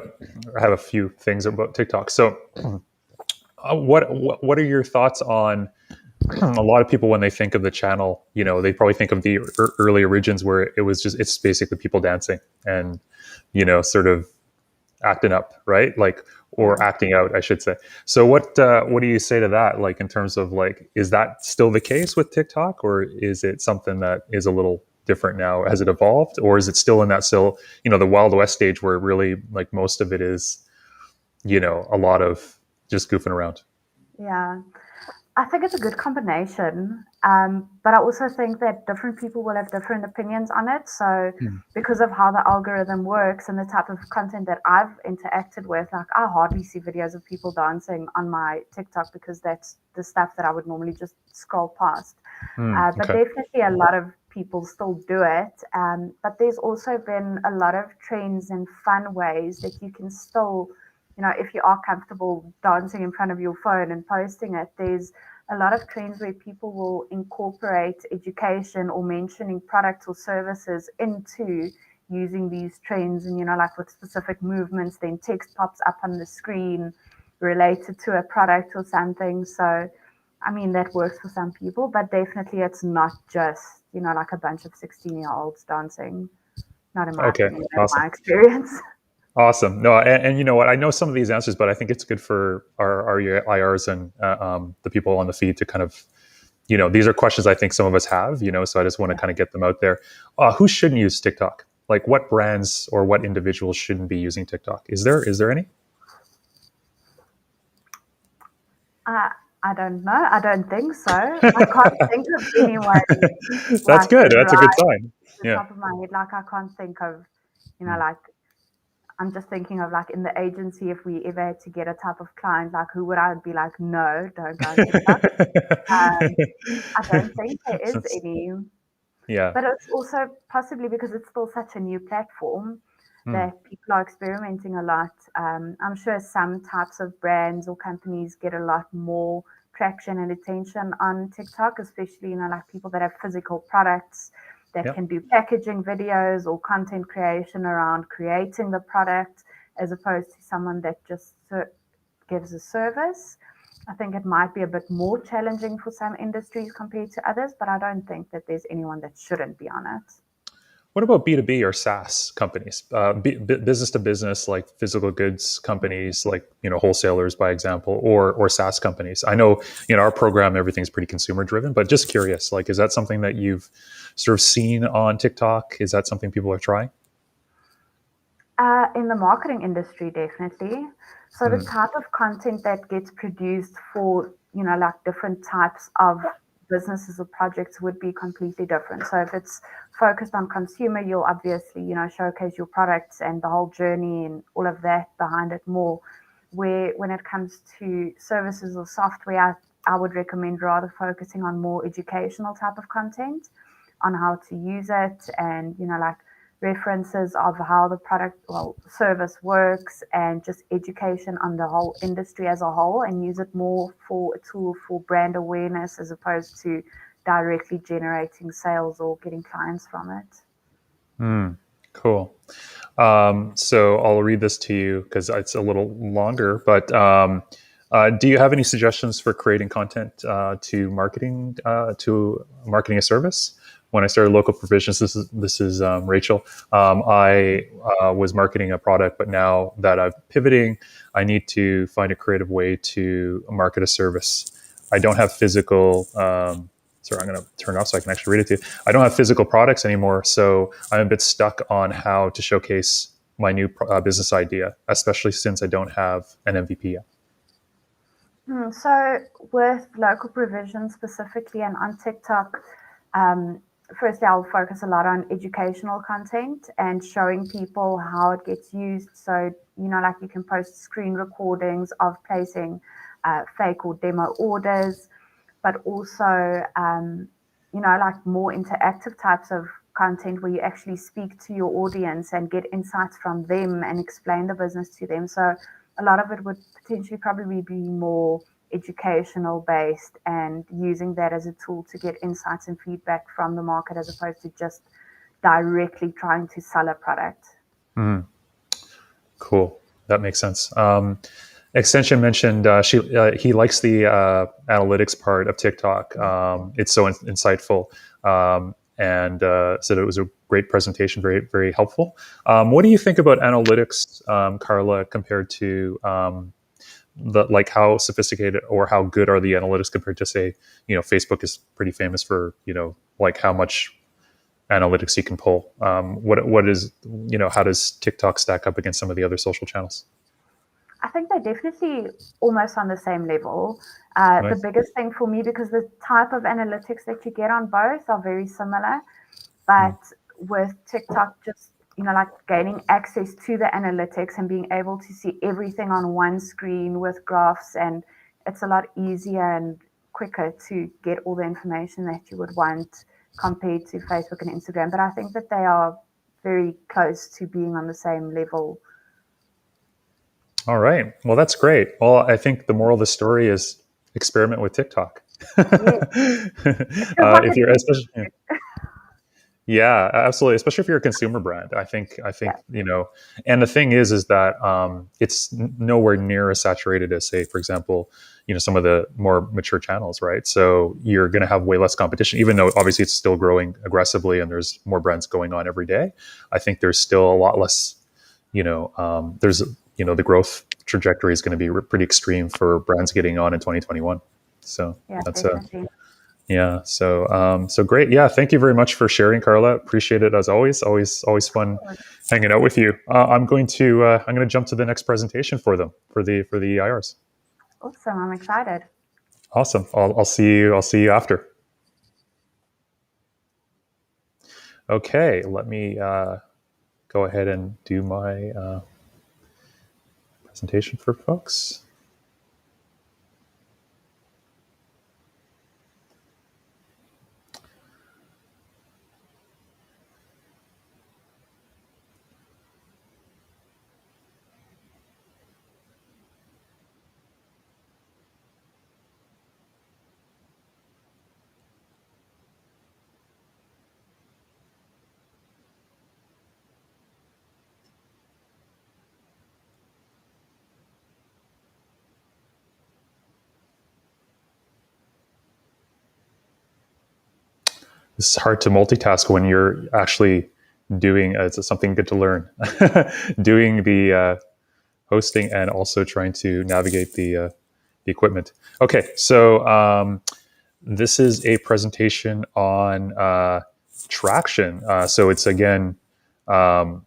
[SPEAKER 1] have a few things about TikTok. So, what are your thoughts on a lot of people when they think of the channel? They probably think of the early origins where it's basically people dancing and sort of acting up, right? Like, or
[SPEAKER 2] Yeah.
[SPEAKER 1] acting out, I should say. So what do you say to that? Like in terms of like, is that still the case with TikTok, or is it something that is a little different now? Has it evolved, or is it still in that the Wild West stage where really like most of it is a lot of just goofing around?
[SPEAKER 2] Yeah. I think it's a good combination. But I also think that different people will have different opinions on it. So,
[SPEAKER 1] Hmm.
[SPEAKER 2] because of how the algorithm works and the type of content that I've interacted with, like I hardly see videos of people dancing on my TikTok because that's the stuff that I would normally just scroll past.
[SPEAKER 1] Hmm.
[SPEAKER 2] But
[SPEAKER 1] Okay.
[SPEAKER 2] definitely a lot of people still do it. But there's also been a lot of trends and fun ways that you can still, if you are comfortable dancing in front of your phone and posting it, there's a lot of trends where people will incorporate education or mentioning products or services into using these trends. And, like with specific movements, then text pops up on the screen related to a product or something. So, I mean, that works for some people, but definitely it's not just, like a bunch of 16-year-olds dancing. Not in my
[SPEAKER 1] Okay.
[SPEAKER 2] opinion, in
[SPEAKER 1] Awesome.
[SPEAKER 2] my experience.
[SPEAKER 1] Awesome. No, and you know what? I know some of these answers, but I think it's good for our IRs and the people on the feed to kind of, these are questions I think some of us have, so I just want to kind of get them out there. Who shouldn't use TikTok? Like what brands or what individuals shouldn't be using TikTok? Is there any?
[SPEAKER 2] Uh, I don't know. I don't think so. I can't think of anyone
[SPEAKER 1] That's
[SPEAKER 2] like
[SPEAKER 1] good. That's a good
[SPEAKER 2] right
[SPEAKER 1] sign.
[SPEAKER 2] at the
[SPEAKER 1] Yeah.
[SPEAKER 2] top of my head. Like I can't think of,
[SPEAKER 1] Hmm.
[SPEAKER 2] like I'm just thinking of like in the agency if we ever had to get a type of client, like who would I be like, no, don't go on TikTok. Um, I don't think there is any.
[SPEAKER 1] Yeah.
[SPEAKER 2] But it's also possibly because it's still such a new platform
[SPEAKER 1] Hmm.
[SPEAKER 2] that people are experimenting a lot. I'm sure some types of brands or companies get a lot more traction and attention on TikTok, especially, like people that have physical products that
[SPEAKER 1] Yeah.
[SPEAKER 2] can do packaging videos or content creation around creating the product, as opposed to someone that just gives a service. I think it might be a bit more challenging for some industries compared to others, but I don't think that there's anyone that shouldn't be on it.
[SPEAKER 1] What about B2B or SaaS companies? Business to business, like physical goods companies, like wholesalers, by example, or SaaS companies. I know our program everything's pretty consumer driven, but just curious, like is that something that you've sort of seen on TikTok? Is that something people are trying?
[SPEAKER 2] In the marketing industry, definitely. So the
[SPEAKER 1] Hmm.
[SPEAKER 2] type of content that gets produced for, like different types of businesses or projects would be completely different. So if it's focused on consumer, you'll obviously, showcase your products and the whole journey and all of that behind it more. Where when it comes to services or software, I would recommend rather focusing on more educational type of content on how to use it and, like references of how the product, well, service works and just education on the whole industry as a whole and use it more for a tool for brand awareness as opposed to directly generating sales or getting clients from it.
[SPEAKER 1] Hmm. Cool. So I'll read this to you because it's a little longer. But do you have any suggestions for creating content to marketing a service? When I started local provisions, this is Rachel. I was marketing a product, but now that I'm pivoting, I need to find a creative way to market a service. I don't have physical. Sorry, I'm going to turn it off so I can actually read it to you. I don't have physical products anymore, so I'm a bit stuck on how to showcase my new business idea, especially since I don't have an MVP yet.
[SPEAKER 2] So with local provision specifically and on TikTok, um, firstly, I'll focus a lot on educational content and showing people how it gets used. So, like you can post screen recordings of placing fake or demo orders, but also, like more interactive types of content where you actually speak to your audience and get insights from them and explain the business to them. So a lot of it would potentially probably be more educational based and using that as a tool to get insights and feedback from the market as opposed to just directly trying to sell a product.
[SPEAKER 1] Mm, cool, that makes sense. Extension mentioned he likes the analytics part of TikTok. It's so insightful, and said it was a great presentation, very very helpful. What do you think about analytics, Carla, compared to like how sophisticated or how good are the analytics compared to say Facebook is pretty famous for like how much analytics you can pull. What is how does TikTok stack up against some of the other social channels?
[SPEAKER 2] I think they're definitely almost on the same level. The
[SPEAKER 1] Nice.
[SPEAKER 2] biggest thing for me, because the type of analytics that you get on both are very similar,
[SPEAKER 1] Mm.
[SPEAKER 2] but with TikTok, just like gaining access to the analytics and being able to see everything on one screen with graphs, and it's a lot easier and quicker to get all the information that you would want compared to Facebook and Instagram. But I think that they are very close to being on the same level.
[SPEAKER 1] All right. Well, that's great. Well, I think the moral of the story is experiment with TikTok.
[SPEAKER 2] Yes, it feels like
[SPEAKER 1] If
[SPEAKER 2] it
[SPEAKER 1] you're
[SPEAKER 2] needs
[SPEAKER 1] especially,
[SPEAKER 2] to.
[SPEAKER 1] yeah, absolutely. Especially if you're a consumer brand, I think,
[SPEAKER 2] Yeah.
[SPEAKER 1] and the thing is that it's nowhere near as saturated as, say, for example, some of the more mature channels, right? So you're going to have way less competition, even though obviously it's still growing aggressively and there's more brands going on every day. I think there's still a lot less, there's, the growth trajectory is going to be pretty extreme for brands getting on in 2021. So
[SPEAKER 2] Yeah,
[SPEAKER 1] that's
[SPEAKER 2] definitely.
[SPEAKER 1] yeah. So great. Yeah. Thank you very much for sharing, Carla. Appreciate it as always. Always fun hanging out with you. I'm going to jump to the next presentation for them for the EIRs.
[SPEAKER 2] Awesome. I'm excited.
[SPEAKER 1] Awesome. I'll see you after. Okay. Let me go ahead and do my presentation for folks. It's hard to multitask when you're actually doing it's something good to learn. Doing the hosting and also trying to navigate the equipment. Okay, so this is a presentation on traction. So it's again um,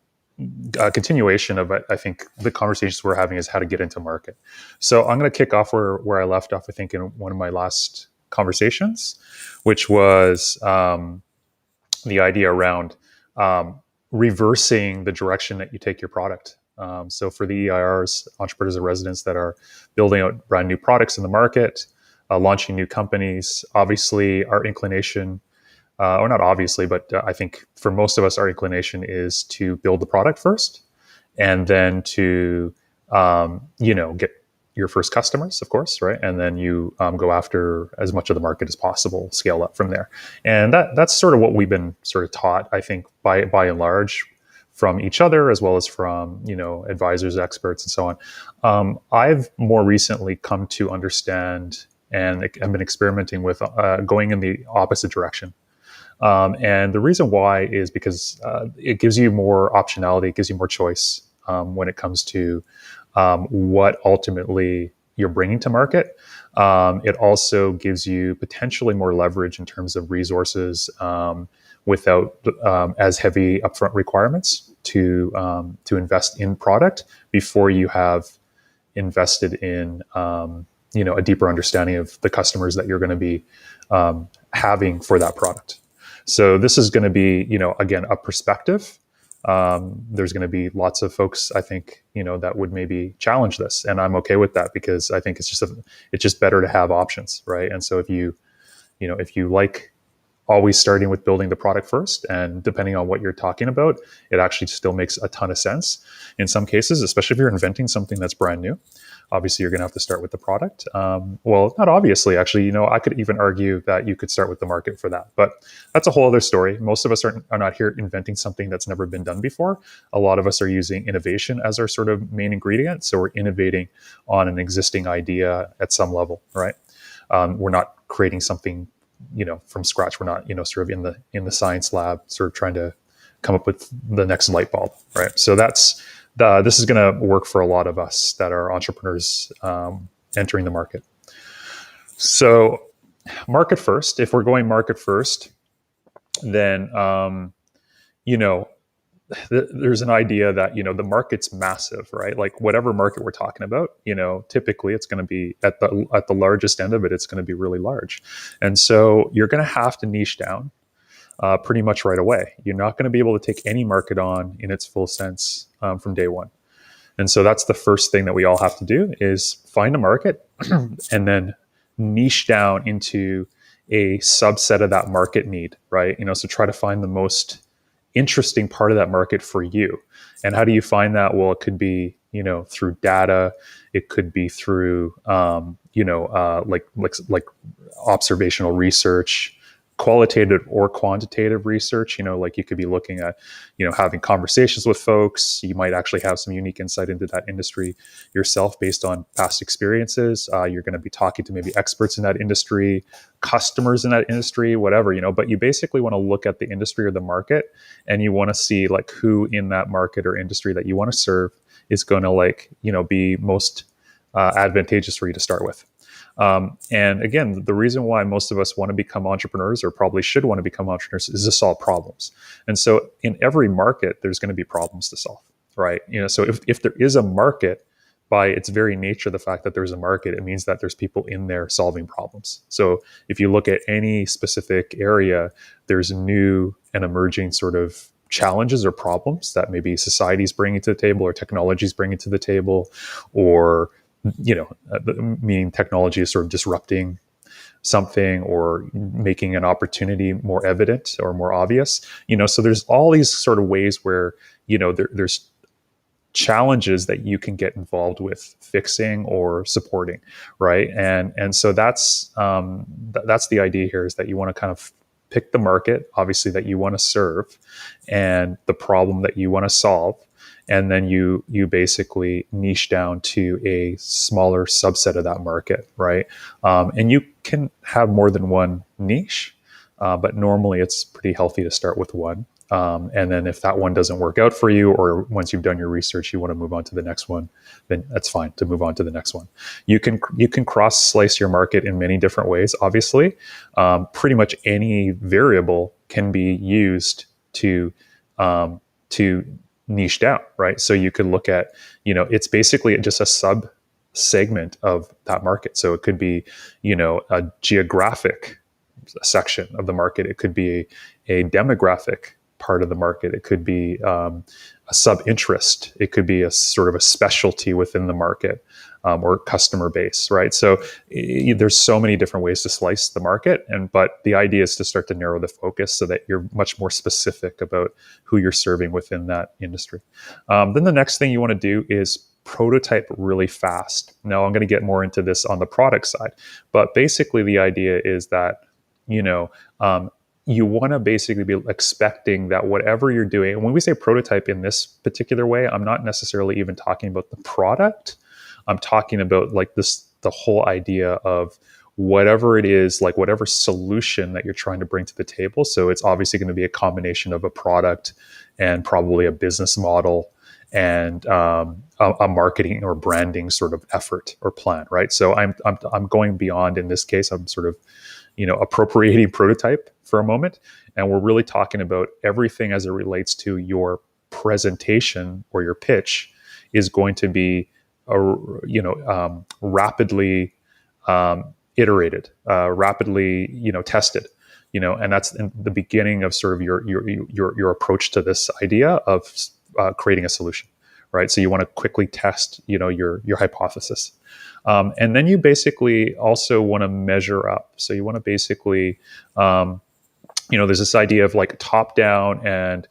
[SPEAKER 1] a continuation of I think the conversations we're having is how to get into market. So I'm going to kick off where I left off. I think in one of my last conversations, which was the idea around um, reversing the direction that you take your product. So for the EIRs, entrepreneurs and residents that are building out brand new products in the market, launching new companies, obviously our inclination, or not obviously, but I think for most of us, our inclination is to build the product first, and then to get your first customers, of course, right? And then you go after as much of the market as possible, scale up from there. And that's sort of what we've been sort of taught, I think, by and large, from each other as well as from advisors, experts, and so on. I've more recently come to understand and I've been experimenting with going in the opposite direction. And the reason why is because it gives you more optionality, it gives you more choice when it comes to what ultimately you're bringing to market. It also gives you potentially more leverage in terms of resources without as heavy upfront requirements to invest in product before you have invested in a deeper understanding of the customers that you're going to be having for that product. So this is going to be, again, a perspective. There's going to be lots of folks, I think, that would maybe challenge this, and I'm okay with that because I think it's just better to have options, right? And so if you like always starting with building the product first, and depending on what you're talking about, it actually still makes a ton of sense in some cases, especially if you're inventing something that's brand new. Obviously, you're going to have to start with the product. Well, not obviously, actually. I could even argue that you could start with the market for that, but that's a whole other story. Most of us are not here inventing something that's never been done before. A lot of us are using innovation as our sort of main ingredient. So we're innovating on an existing idea at some level, right? We're not creating something from scratch. We're not sort of in the science lab sort of trying to come up with the next light bulb, right? So this is going to work for a lot of us that are entrepreneurs entering the market. So market first, if we're going market first, then there's an idea that the market's massive, right? Like whatever market we're talking about, typically it's going to be at the largest end of it, it's going to be really large, and so you're going to have to niche down pretty much right away. You're not going to be able to take any market on in its full sense from day one. And so that's the first thing that we all have to do is find a market and then niche down into a subset of that market need, right? So try to find the most interesting part of that market for you. And how do you find that? Well, it could be, through data. It could be through, like observational research, qualitative or quantitative research. Like you could be looking at, having conversations with folks. You might actually have some unique insight into that industry yourself based on past experiences. You're going to be talking to maybe experts in that industry, customers in that industry, whatever, but you basically want to look at the industry or the market, and you want to see like who in that market or industry that you want to serve is going to be most advantageous for you to start with. And again, the reason why most of us want to become entrepreneurs, or probably should want to become entrepreneurs, is to solve problems. And so in every market, there's going to be problems to solve, right? So if there is a market, by its very nature, the fact that there's a market, it means that there's people in there solving problems. So if you look at any specific area, there's new and emerging sort of challenges or problems that maybe society's bringing to the table, or technology's bringing to the table, or meaning technology is sort of disrupting something or making an opportunity more evident or more obvious. So there's all these sort of ways where there's challenges that you can get involved with fixing or supporting, right? And so that's the idea here, is that you want to kind of pick the market, obviously, that you want to serve, and the problem that you want to solve. And then you basically niche down to a smaller subset of that market, right? And you can have more than one niche, but normally it's pretty healthy to start with one. And then if that one doesn't work out for you, or once you've done your research, you want to move on to the next one, then that's fine to move on to the next one. You can cross slice your market in many different ways. Obviously, pretty much any variable can be used to niche down, right? So you could look at, it's basically just a sub segment of that market. So it could be, a geographic section of the market. It could be a demographic part of the market. It could be a sub interest. It could be a sort of a specialty within the market, or customer base, right? So there's so many different ways to slice the market, but the idea is to start to narrow the focus so that you're much more specific about who you're serving within that industry. Then the next thing you want to do is prototype really fast. Now I'm going to get more into this on the product side, but basically the idea is that you want to basically be expecting that whatever you're doing, and when we say prototype in this particular way, I'm not necessarily even talking about the product. I'm talking about like the whole idea of whatever it is, like whatever solution that you're trying to bring to the table. So it's obviously going to be a combination of a product and probably a business model and a marketing or branding sort of effort or plan, right? So I'm going beyond in this case. I'm sort of appropriating prototype for a moment, and we're really talking about everything as it relates to your presentation or your pitch is going to be rapidly iterated, rapidly tested, and that's in the beginning of sort of your approach to this idea of creating a solution, right? So you want to quickly test your hypothesis. And then you basically also want to measure up. So you want to basically, there's this idea of like top down and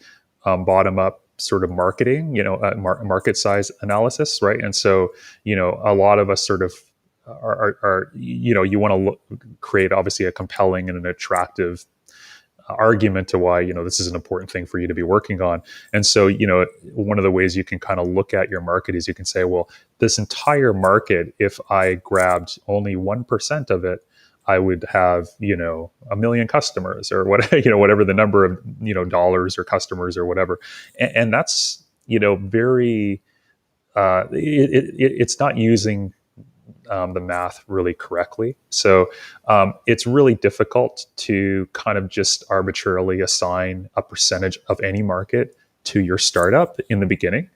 [SPEAKER 1] bottom up sort of marketing, market size analysis, right? And so, a lot of us sort of are you want to create obviously a compelling and an attractive argument to why this is an important thing for you to be working on. And so one of the ways you can kind of look at your market is you can say, well, this entire market, if I grabbed only 1% of it, I would have 1 million customers, or what whatever the number of dollars or customers or whatever. And that's very it's not using the math really correctly. So it's really difficult to kind of just arbitrarily assign a percentage of any market to your startup in the beginning.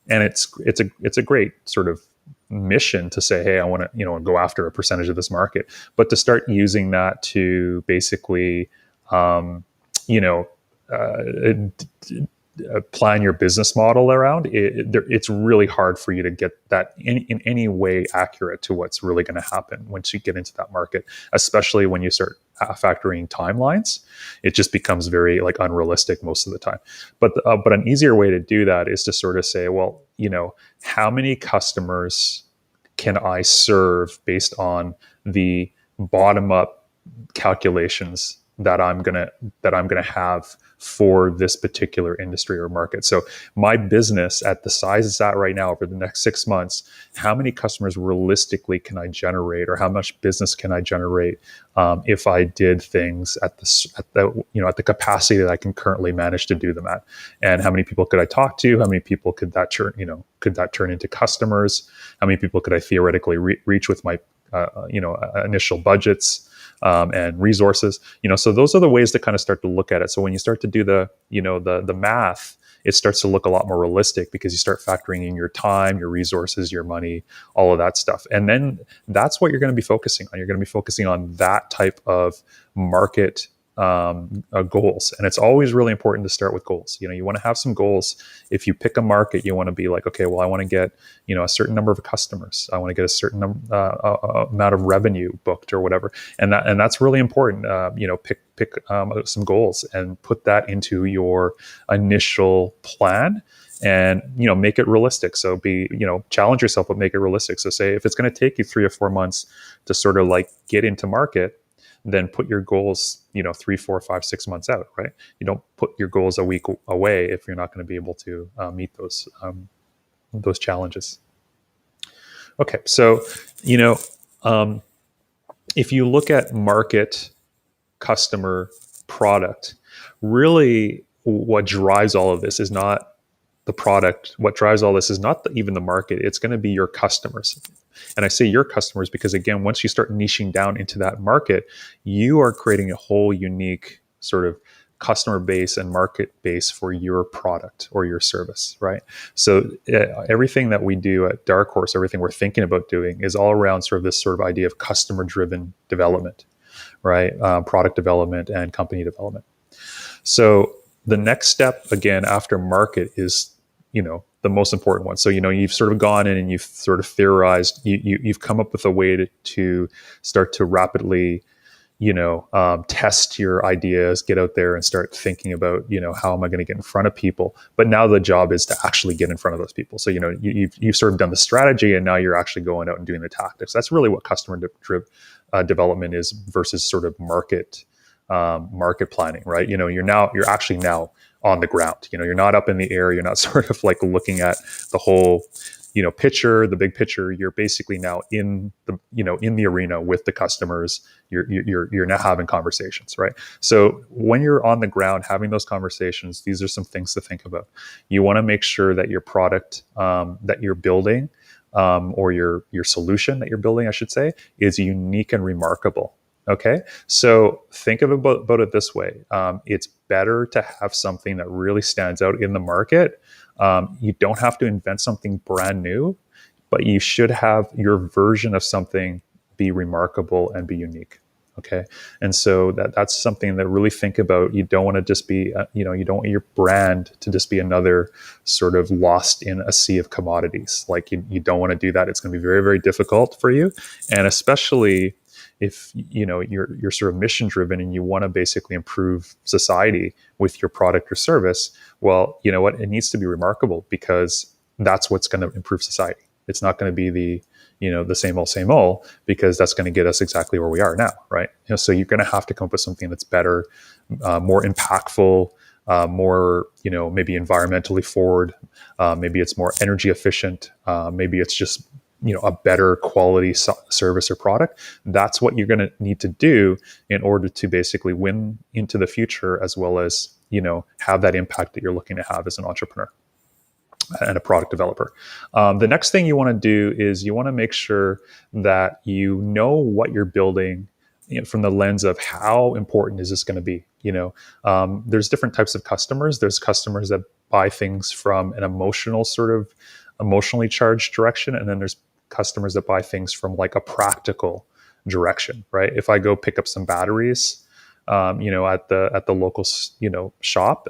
[SPEAKER 1] And it's a great sort of mission to say, hey, I want to, go after a percentage of this market, but to start using that to basically, you know, plan your business model around it's really hard for you to get that in any way accurate to what's really going to happen once you get into that market, especially when you start factoring timelines. It just becomes very like unrealistic most of the time. But an easier way to do that is to sort of say, well, how many customers can I serve based on the bottom up calculations that I'm gonna have for this particular industry or market. So my business at the size it's at right now over the next 6 months, how many customers realistically can I generate, or how much business can I generate if I did things at the capacity that I can currently manage to do them at, and how many people could I talk to? How many people could that turn into customers? How many people could I theoretically reach with my initial budgets? And resources, so those are the ways to kind of start to look at it. So when you start to do the math, it starts to look a lot more realistic because you start factoring in your time, your resources, your money, all of that stuff. And then that's what you're going to be focusing on. You're going to be focusing on that type of market goals. And it's always really important to start with goals. You want to have some goals. If you pick a market, you want to be like, okay, well, I want to get, a certain number of customers. I want to get a certain amount of revenue booked or whatever. And that's really important. Pick some goals and put that into your initial plan, and make it realistic. So challenge yourself, but make it realistic. So say if it's going to take you 3 or 4 months to sort of like get into market, then put your goals 3, 4, 5, 6 months out, right? You don't put your goals a week away if you're not going to be able to meet those challenges. Okay, so if you look at market, customer, product, really what drives all of this is not the product. What drives all this is not even the market. It's going to be your customers. And I say your customers because, again, once you start niching down into that market, you are creating a whole unique sort of customer base and market base for your product or your service, right? So everything that we do at Darkhorse, everything we're thinking about doing is all around sort of this sort of idea of customer-driven development, right? Product development and company development. So the next step, again, after market is, the most important one. So, you've sort of gone in and you've sort of theorized, you've come up with a way to start to rapidly, test your ideas, get out there and start thinking about, how am I going to get in front of people? But now the job is to actually get in front of those people. So, you've sort of done the strategy, and now you're actually going out and doing the tactics. That's really what customer development is versus sort of market planning, right? You're actually now on the ground. You're not up in the air. You're not sort of like looking at the whole, picture, the big picture. You're basically now in the arena with the customers. You're now having conversations, right? So when you're on the ground having those conversations, these are some things to think about. You want to make sure that your product that you're building, or your solution that you're building, I should say, is unique and remarkable. Okay, so think about it this way. It's better to have something that really stands out in the market. You don't have to invent something brand new, but you should have your version of something be remarkable and be unique. Okay, and so that's something that really think about. You don't want to just be, you don't want your brand to just be another sort of lost in a sea of commodities. Like you don't want to do that. It's going to be very, very difficult for you, and especially if you're sort of mission driven and you want to basically improve society with your product or service. Well, you know what? It needs to be remarkable, because that's what's going to improve society. It's not going to be the same old, because that's going to get us exactly where we are now, right? So you're going to have to come up with something that's better, more impactful, more maybe environmentally forward. Maybe it's more energy efficient. Maybe it's just a better quality service or product. That's what you're going to need to do in order to basically win into the future, as well as have that impact that you're looking to have as an entrepreneur and a product developer. The next thing you want to do is you want to make sure that you know what you're building from the lens of how important is this going to be. There's different types of customers. There's customers that buy things from an emotional sort of emotionally charged direction, and then there's customers that buy things from like a practical direction, right? If I go pick up some batteries, at the local, shop,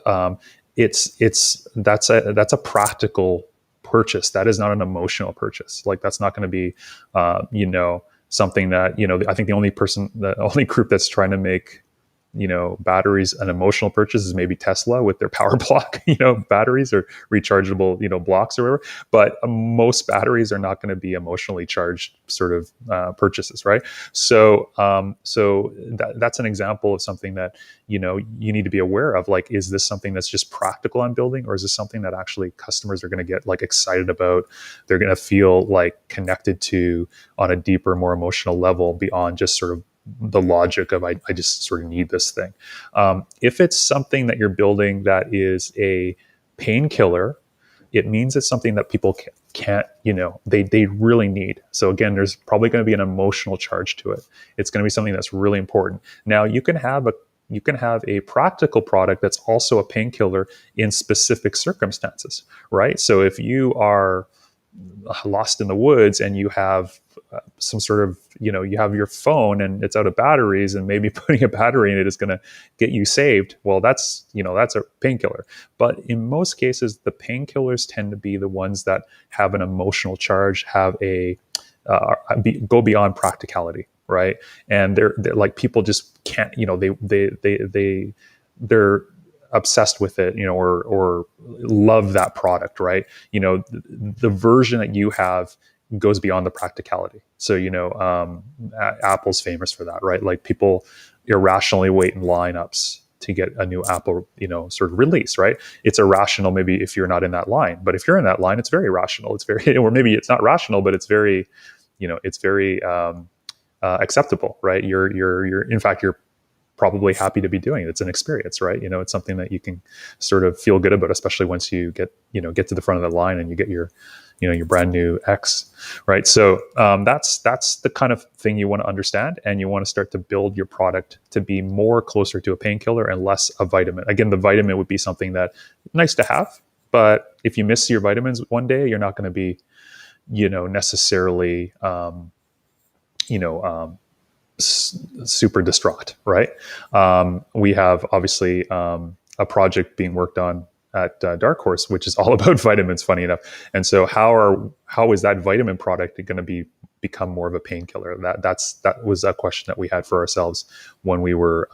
[SPEAKER 1] that's a practical purchase. That is not an emotional purchase. Like that's not going to be, something that, I think the only group that's trying to make, batteries an emotional purchase is maybe Tesla with their power block, batteries or rechargeable, blocks or whatever. But most batteries are not going to be emotionally charged sort of purchases, right? So that's an example of something that, you need to be aware of. Like, is this something that's just practical I'm building, or is this something that actually customers are going to get like excited about? They're going to feel like connected to on a deeper, more emotional level beyond just sort of the logic of I just sort of need this thing. If it's something that you're building that is a painkiller, it means it's something that people can't, they really need. So again, there's probably going to be an emotional charge to it. It's going to be something that's really important. Now you can have a practical product that's also a painkiller in specific circumstances, right? So if you are lost in the woods and you have some sort of, you have your phone and it's out of batteries, and maybe putting a battery in it is going to get you saved. Well, that's a painkiller. But in most cases, the painkillers tend to be the ones that have an emotional charge, have go beyond practicality, right? And they're like, people just can't, they're obsessed with it, or love that product, right? The version that you have goes beyond the practicality. So, Apple's famous for that, right? Like people irrationally wait in lineups to get a new Apple, sort of release, right? It's irrational maybe if you're not in that line, but if you're in that line, it's very rational. It's very, or maybe it's not rational, but it's very, acceptable, right? In fact, you're probably happy to be doing it. It's an experience, right? It's something that you can sort of feel good about, especially once you get to the front of the line and you get your brand new X, right? So that's the kind of thing you want to understand, and you want to start to build your product to be more closer to a painkiller and less a vitamin. Again, the vitamin would be something that nice to have, but if you miss your vitamins one day, you're not going to be, necessarily, super distraught, right? We have obviously a project being worked on at Darkhorse, which is all about vitamins, funny enough. And so how is that vitamin product going to become more of a painkiller? That was a question that we had for ourselves when we were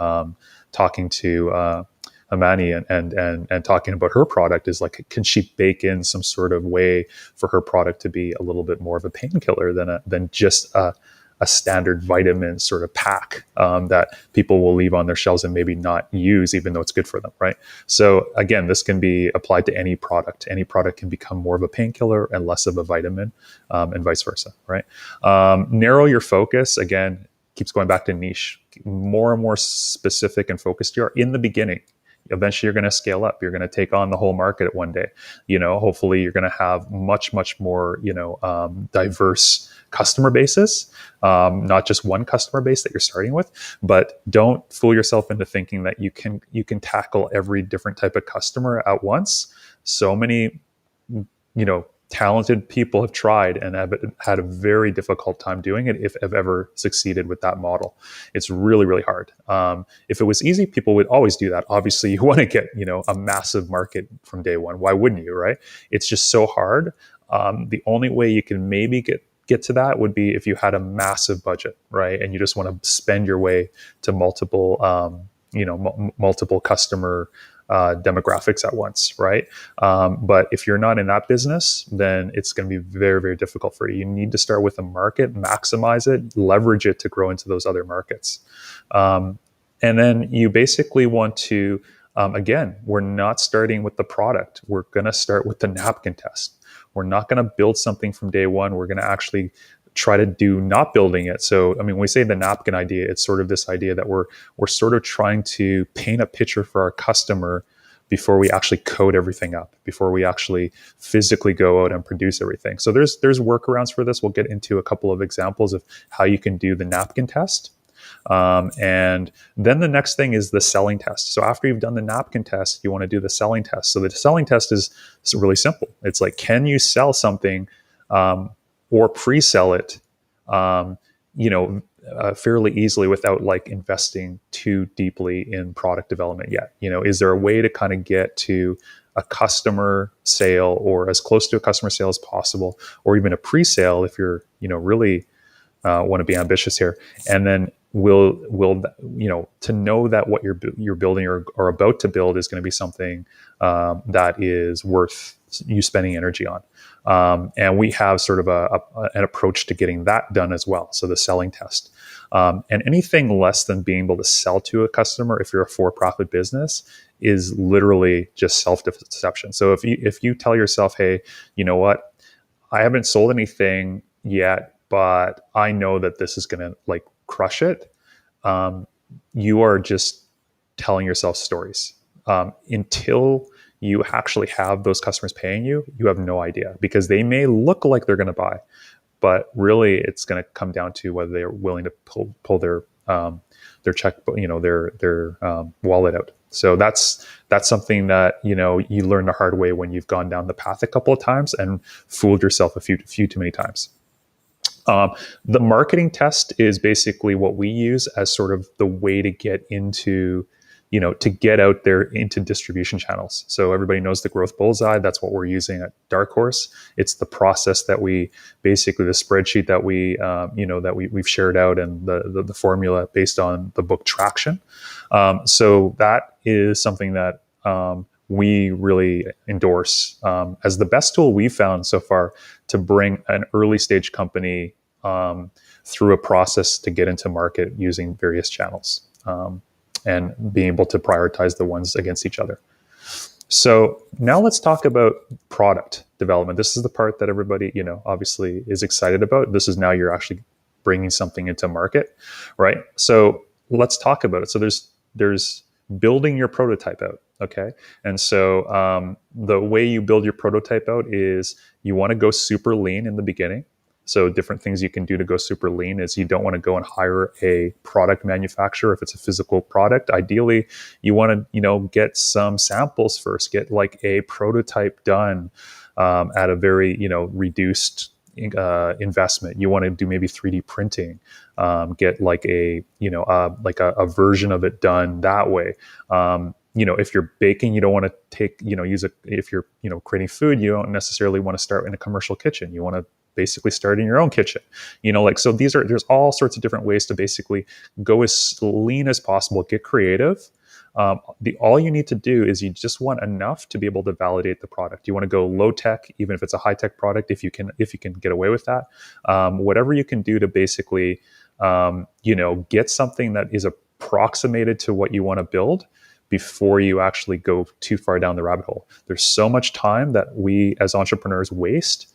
[SPEAKER 1] talking to Amani and talking about her product. Is like, can she bake in some sort of way for her product to be a little bit more of a painkiller than just a standard vitamin sort of pack that people will leave on their shelves and maybe not use, even though it's good for them, right? So again, this can be applied to any product. Any product can become more of a painkiller and less of a vitamin, and vice versa, right? Narrow your focus. Again, keeps going back to niche. More and more specific and focused you are in the beginning. Eventually, you're going to scale up. You're going to take on the whole market one day. Hopefully, you're going to have much more, diverse customer bases, not just one customer base that you're starting with. But don't fool yourself into thinking that you can tackle every different type of customer at once. So many, talented people have tried and have had a very difficult time doing it, if have ever succeeded with that model. It's really, really hard. If it was easy, people would always do that. Obviously, you want to get, a massive market from day one. Why wouldn't you, right? It's just so hard. The only way you can maybe get to that would be if you had a massive budget, right? And you just want to spend your way to multiple, multiple customer demographics at once, right? But if you're not in that business, then it's going to be very, very difficult for you. You need to start with a market, maximize it, leverage it to grow into those other markets. And then you basically want to, again, we're not starting with the product. We're going to start with the napkin test. We're not going to build something from day one. We're going to actually try to do not building it. So, when we say the napkin idea, it's sort of this idea that we're sort of trying to paint a picture for our customer before we actually code everything up, before we actually physically go out and produce everything. So there's workarounds for this. We'll get into a couple of examples of how you can do the napkin test. And then the next thing is the selling test. So after you've done the napkin test, you want to do the selling test. So the selling test is really simple. It's like, can you sell something or pre-sell it, um, fairly easily without like investing too deeply in product development yet? Is there a way to kind of get to a customer sale or as close to a customer sale as possible, or even a pre-sale if you're, really want to be ambitious here? And then will to know that what you're building or about to build is going to be something that is worth you spending energy on. And we have sort of an approach to getting that done as well. So the selling test. And anything less than being able to sell to a customer, if you're a for-profit business, is literally just self-deception. So if you tell yourself, hey, you know what, I haven't sold anything yet, but I know that this is going to like crush it, you are just telling yourself stories. Until you actually have those customers paying you, you have no idea, because they may look like they're going to buy, but really it's going to come down to whether they're willing to pull their check, their wallet out. So that's something that you learn the hard way when you've gone down the path a couple of times and fooled yourself a few too many times. The marketing test is basically what we use as sort of the way to get into, to get out there into distribution channels. So everybody knows the growth bullseye. That's what we're using at Darkhorse. It's the process that we basically, the spreadsheet that we've shared out, and the formula based on the book Traction. So that is something that we really endorse as the best tool we've found so far to bring an early stage company through a process to get into market using various channels, and being able to prioritize the ones against each other. So now let's talk about product development. This is the part that everybody, obviously is excited about. This is now you're actually bringing something into market, right? So let's talk about it. So there's building your prototype out. Okay. And so the way you build your prototype out is you want to go super lean in the beginning. So different things you can do to go super lean is you don't want to go and hire a product manufacturer if it's a physical product. Ideally, you want to, get some samples first, get like a prototype done at a very, reduced investment. You want to do maybe 3D printing, get like a version of it done that way. If you're baking, you don't want to take, if you're, creating food, you don't necessarily want to start in a commercial kitchen. You want to basically start in your own kitchen, so there's all sorts of different ways to basically go as lean as possible, get creative. All you need to do is you just want enough to be able to validate the product. You want to go low tech, even if it's a high tech product, if you can get away with that. Whatever you can do to basically, get something that is approximated to what you want to build before you actually go too far down the rabbit hole. There's so much time that we as entrepreneurs waste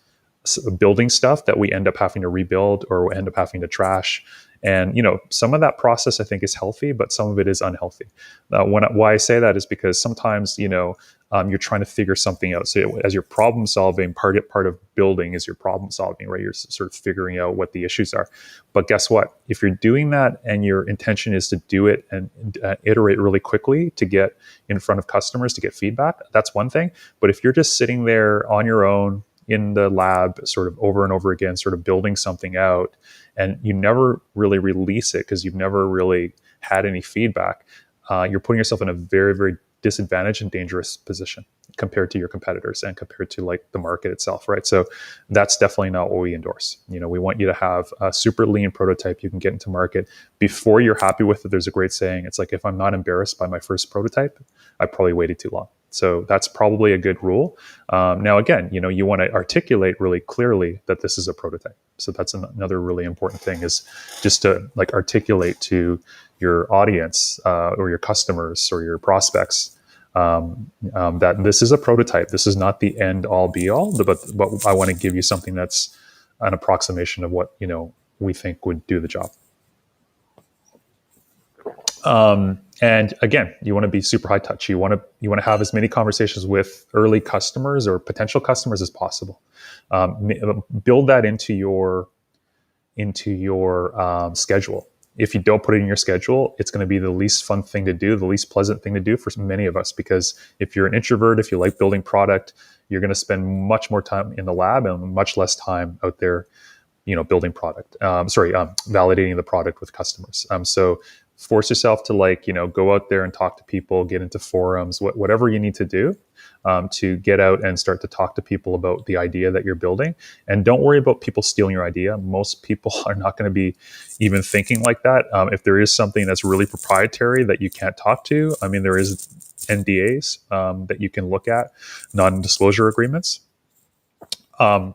[SPEAKER 1] building stuff that we end up having to rebuild or end up having to trash. And, some of that process I think is healthy, but some of it is unhealthy. Why I say that is because sometimes, you're trying to figure something out. So as you're problem solving, part of building is your problem solving, right? You're sort of figuring out what the issues are. But guess what? If you're doing that and your intention is to do it and iterate really quickly to get in front of customers to get feedback, that's one thing. But if you're just sitting there on your own, in the lab, sort of over and over again, sort of building something out, and you never really release it because you've never really had any feedback, you're putting yourself in a very, very disadvantaged and dangerous position compared to your competitors and compared to like the market itself, right? So that's definitely not what we endorse. We want you to have a super lean prototype you can get into market before you're happy with it. There's a great saying. It's like, if I'm not embarrassed by my first prototype, I probably waited too long. So that's probably a good rule. Now, again, you want to articulate really clearly that this is a prototype. So that's another really important thing, is just to like articulate to your audience or your customers or your prospects that this is a prototype. This is not the end all be all, but I want to give you something that's an approximation of what we think would do the job. And again, you want to be super high touch. You want to have as many conversations with early customers or potential customers as possible. Build that into your schedule. if you don't put it in your schedule, it's going to be the least fun thing to do, the least pleasant thing to do for many of us. Because if you're an introvert, if you like building product, you're going to spend much more time in the lab and much less time out there, building product. Validating the product with customers. So force yourself to go out there and talk to people, get into forums, whatever you need to do to get out and start to talk to people about the idea that you're building. And don't worry about people stealing your idea. Most people are not going to be even thinking like that. If there is something that's really proprietary that you can't talk to, I mean, there is NDAs that you can look at, non-disclosure agreements. I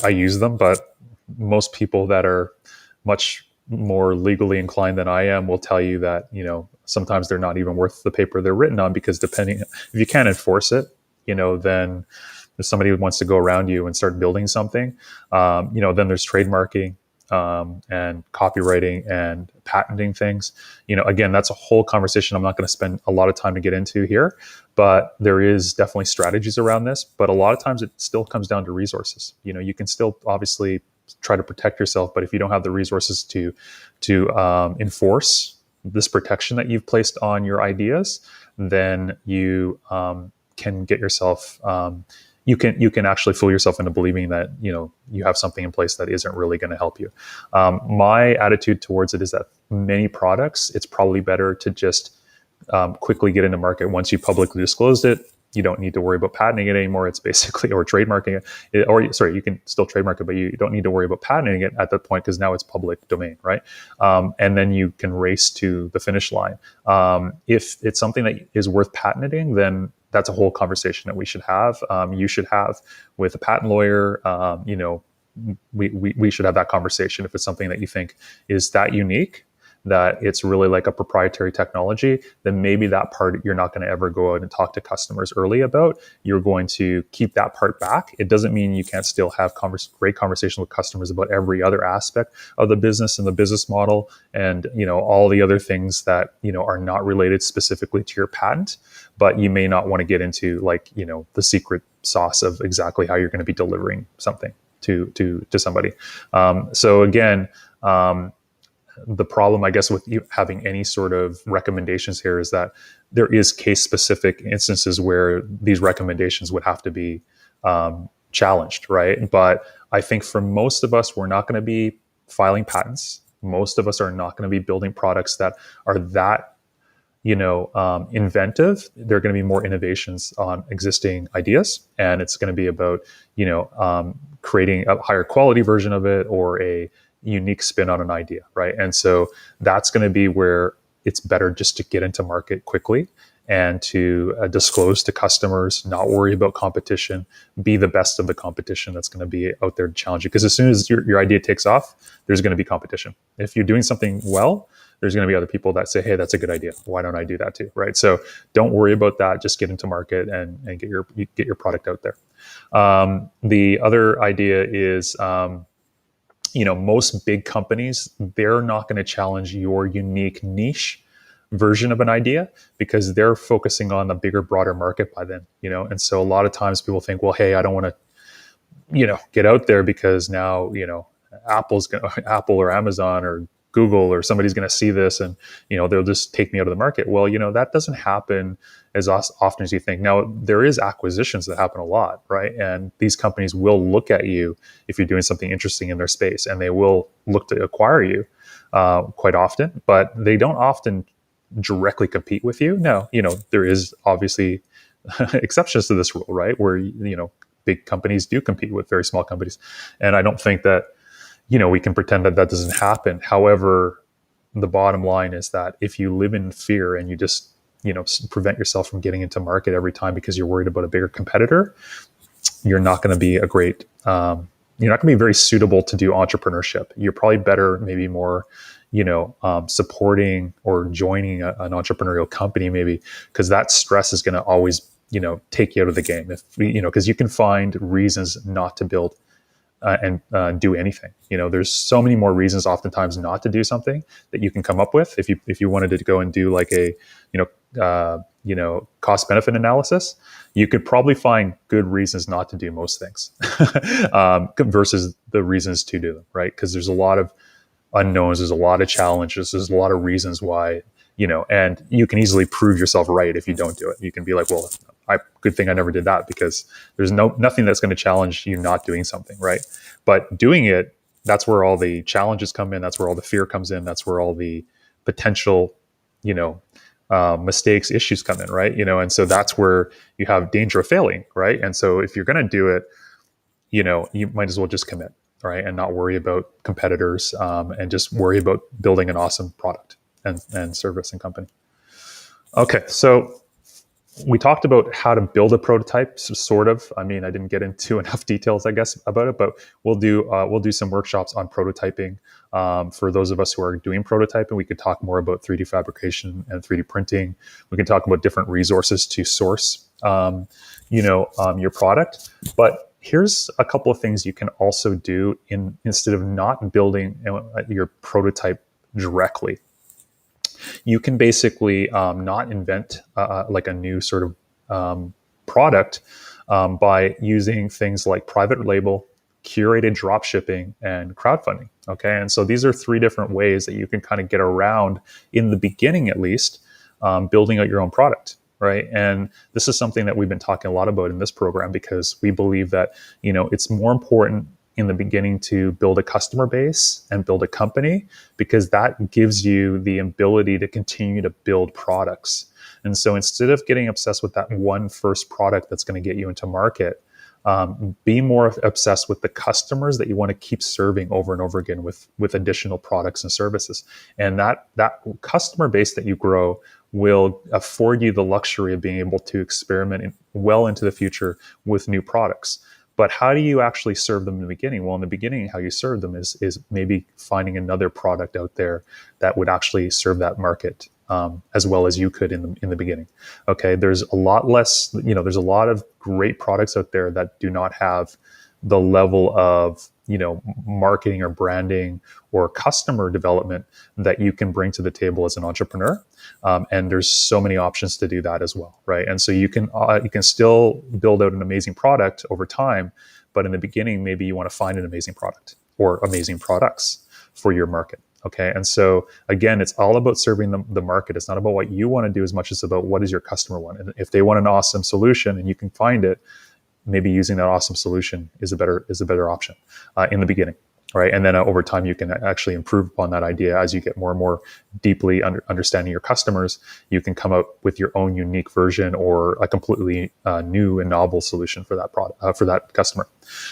[SPEAKER 1] use them, but most people that are much more legally inclined than I am will tell you that, sometimes they're not even worth the paper they're written on, because if you can't enforce it, then if somebody wants to go around you and start building something, then there's trademarking and copywriting and patenting things. Again, that's a whole conversation I'm not going to spend a lot of time to get into here, but there is definitely strategies around this. But a lot of times it still comes down to resources. You can still obviously try to protect yourself, but if you don't have the resources to enforce this protection that you've placed on your ideas, then you can get yourself you can actually fool yourself into believing that you have something in place that isn't really going to help you. My attitude towards it is that many products, it's probably better to just quickly get into market. Once you publicly disclosed it, you don't need to worry about patenting it anymore. It's basically, or trademarking it, you can still trademark it, but you don't need to worry about patenting it at that point, because now it's public domain, right? And then you can race to the finish line. If it's something that is worth patenting, then that's a whole conversation that we should have. You should have with a patent lawyer. We should have that conversation. If it's something that you think is that unique, that it's really like a proprietary technology, then maybe that part you're not going to ever go out and talk to customers early about. You're going to keep that part back. It doesn't mean you can't still have great conversation with customers about every other aspect of the business and the business model, and all the other things that are not related specifically to your patent. But you may not want to get into the secret sauce of exactly how you're going to be delivering something to somebody. So again, the problem, I guess, with you having any sort of recommendations here is that there is case-specific instances where these recommendations would have to be challenged, right? But I think for most of us, we're not going to be filing patents. Most of us are not going to be building products that are that inventive. There are going to be more innovations on existing ideas, and it's going to be about creating a higher quality version of it or a unique spin on an idea, right? And so that's going to be where it's better just to get into market quickly and to disclose to customers, not worry about competition, be the best of the competition that's going to be out there to challenge you. Because as soon as your idea takes off, there's going to be competition. If you're doing something well, there's going to be other people that say, hey, that's a good idea. Why don't I do that too, right? So don't worry about that. Just get into market and get your product out there. The other idea is, most big companies, they're not going to challenge your unique niche version of an idea because they're focusing on the bigger, broader market by then, And so a lot of times people think, well, hey, I don't want to, get out there because now, Apple or Amazon or Google or somebody's going to see this and, they'll just take me out of the market. Well, that doesn't happen as often as you think. Now, there is acquisitions that happen a lot, right? And these companies will look at you if you're doing something interesting in their space, and they will look to acquire you quite often, but they don't often directly compete with you. Now, there is obviously exceptions to this rule, right? Where, big companies do compete with very small companies. And I don't think that, we can pretend that that doesn't happen. However, the bottom line is that if you live in fear and you just, prevent yourself from getting into market every time because you're worried about a bigger competitor, you're not going to be a great, you're not going to be very suitable to do entrepreneurship. You're probably better, maybe more, supporting or joining an entrepreneurial company, maybe, because that stress is going to always, take you out of the game. If because you can find reasons not to build and do anything. There's so many more reasons oftentimes not to do something that you can come up with. If you wanted to go and do like a cost benefit analysis, you could probably find good reasons not to do most things versus the reasons to do them, right? Because there's a lot of unknowns. There's a lot of challenges. There's a lot of reasons why, and you can easily prove yourself right if you don't do it. You can be like, well, good thing I never did that, because there's nothing that's going to challenge you not doing something, right? But doing it, that's where all the challenges come in. That's where all the fear comes in. That's where all the potential, you know, mistakes, issues come in, right? And so that's where you have danger of failing, right? And so if you're going to do it, you might as well just commit, right? And not worry about competitors, and just worry about building an awesome product and service and company. Okay, so we talked about how to build a prototype, sort of. I mean, I didn't get into enough details, I guess, about it, but we'll do some workshops on prototyping. For those of us who are doing prototyping, we could talk more about 3D fabrication and 3D printing. We can talk about different resources to source, your product. But here's a couple of things you can also do instead of not building your prototype directly. You can basically not invent like a new sort of product by using things like private label, curated drop shipping, and crowdfunding. Okay, and so these are three different ways that you can kind of get around, in the beginning at least, building out your own product. Right. And this is something that we've been talking a lot about in this program, because we believe that, it's more important in the beginning to build a customer base and build a company, because that gives you the ability to continue to build products. And so instead of getting obsessed with that one first product that's going to get you into market, be more obsessed with the customers that you want to keep serving over and over again with additional products and services. And that customer base that you grow will afford you the luxury of being able to experiment well into the future with new products. But how do you actually serve them in the beginning? Well, in the beginning, how you serve them is maybe finding another product out there that would actually serve that market as well as you could in the beginning. Okay, there's a lot less. There's a lot of great products out there that do not have the level of marketing or branding or customer development that you can bring to the table as an entrepreneur. And there's so many options to do that as well, right? And so you can still build out an amazing product over time, but in the beginning, maybe you want to find an amazing product or amazing products for your market. Okay, and so again, it's all about serving the market. It's not about what you want to do as much as about what does your customer want. And if they want an awesome solution and you can find it, maybe using that awesome solution is a better option in the beginning, right? And then over time, you can actually improve upon that idea as you get more and more deeply understanding your customers. You can come out with your own unique version or a completely new and novel solution for that product for that customer.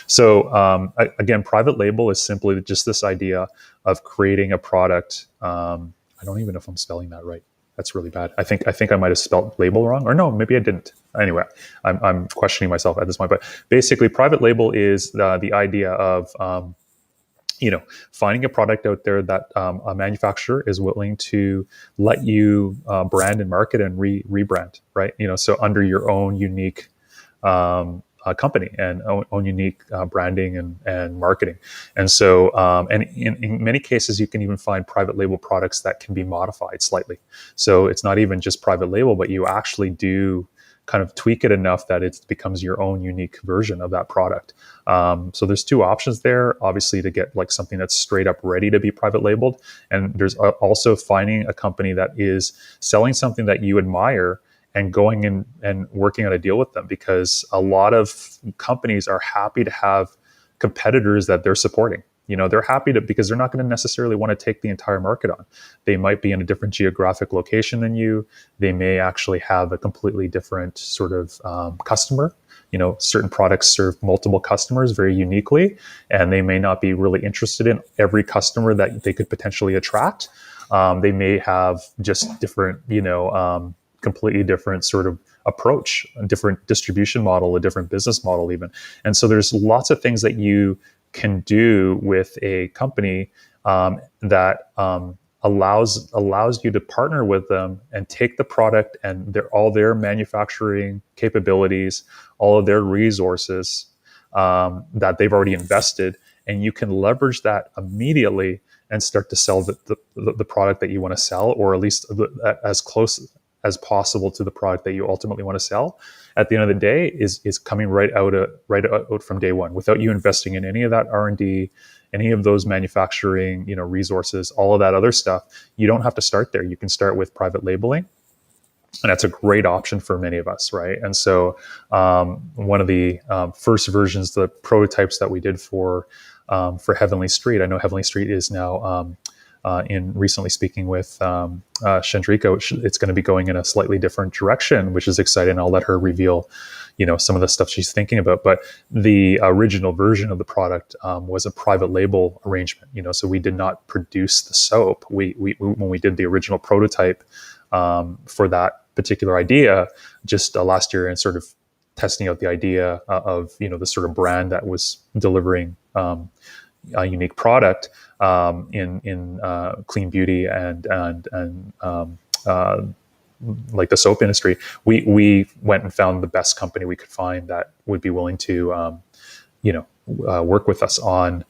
[SPEAKER 1] So again, private label is simply just this idea of creating a product. I don't even know if I'm spelling that right. That's really bad. I think I might have spelled label wrong, or no, maybe I didn't. Anyway, I'm questioning myself at this point. But basically, private label is the idea of finding a product out there that a manufacturer is willing to let you brand and market and rebrand, right? So under your own unique company and own unique branding and marketing. And so, and in many cases, you can even find private label products that can be modified slightly. So it's not even just private label, but you actually do kind of tweak it enough that it becomes your own unique version of that product. So there's two options there, obviously, to get like something that's straight up ready to be private labeled. And there's also finding a company that is selling something that you admire and going in and working on a deal with them, because a lot of companies are happy to have competitors that they're supporting. They're happy to, because they're not going to necessarily want to take the entire market on. They might be in a different geographic location than you. They may actually have a completely different sort of customer. Certain products serve multiple customers very uniquely, and they may not be really interested in every customer that they could potentially attract. They may have just different, completely different sort of approach, a different distribution model, a different business model even. And so there's lots of things that you can do with a company that allows you to partner with them and take the product and all their manufacturing capabilities, all of their resources that they've already invested, and you can leverage that immediately and start to sell the product that you want to sell, or at least as close as possible to the product that you ultimately want to sell at the end of the day is coming right out from day one, without you investing in any of that R&D, any of those manufacturing, resources, all of that other stuff. You don't have to start there. You can start with private labeling, and that's a great option for many of us, right? And so one of the first versions, the prototypes that we did for Heavenly Street, I know Heavenly Street is now in recently speaking with Chandrika, it's going to be going in a slightly different direction, which is exciting. I'll let her reveal, some of the stuff she's thinking about. But the original version of the product was a private label arrangement. So we did not produce the soap. We when we did the original prototype for that particular idea just last year, and sort of testing out the idea of the sort of brand that was delivering a unique product in clean beauty and like the soap industry. We went and found the best company we could find that would be willing to work with us on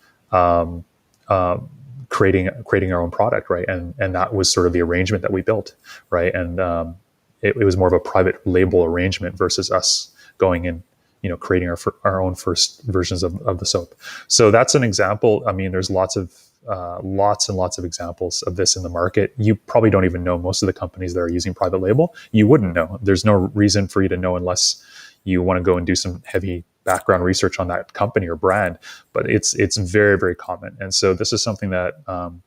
[SPEAKER 1] creating our own product, right? And that was sort of the arrangement that we built, right? And it was more of a private label arrangement versus us going in, creating our own first versions of the soap. So that's an example. I mean, there's lots and lots of examples of this in the market. You probably don't even know most of the companies that are using private label. You wouldn't know. There's no reason for you to know unless you want to go and do some heavy background research on that company or brand. But it's very, very common. And so this is something that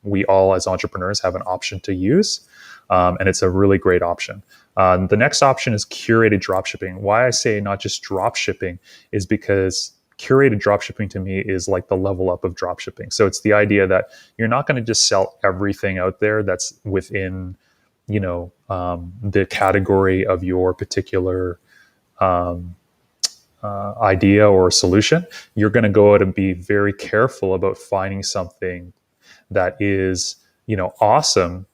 [SPEAKER 1] we all as entrepreneurs have an option to use. And it's a really great option. The next option is curated dropshipping. Why I say not just dropshipping is because curated dropshipping to me is like the level up of dropshipping. So it's the idea that you're not going to just sell everything out there that's within, the category of your particular idea or solution. You're going to go out and be very careful about finding something that is, awesome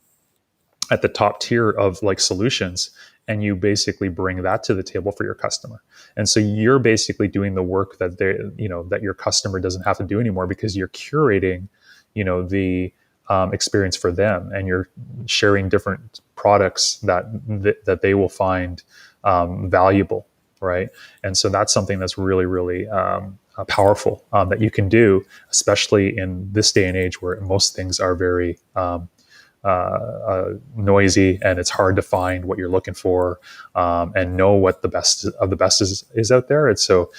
[SPEAKER 1] at the top tier of like solutions, and you basically bring that to the table for your customer. And so you're basically doing the work that that your customer doesn't have to do anymore, because you're curating, the experience for them, and you're sharing different products that they will find valuable, right? And so that's something that's really, really powerful that you can do, especially in this day and age where most things are very noisy, and it's hard to find what you're looking for and know what the best of the best is out there. And so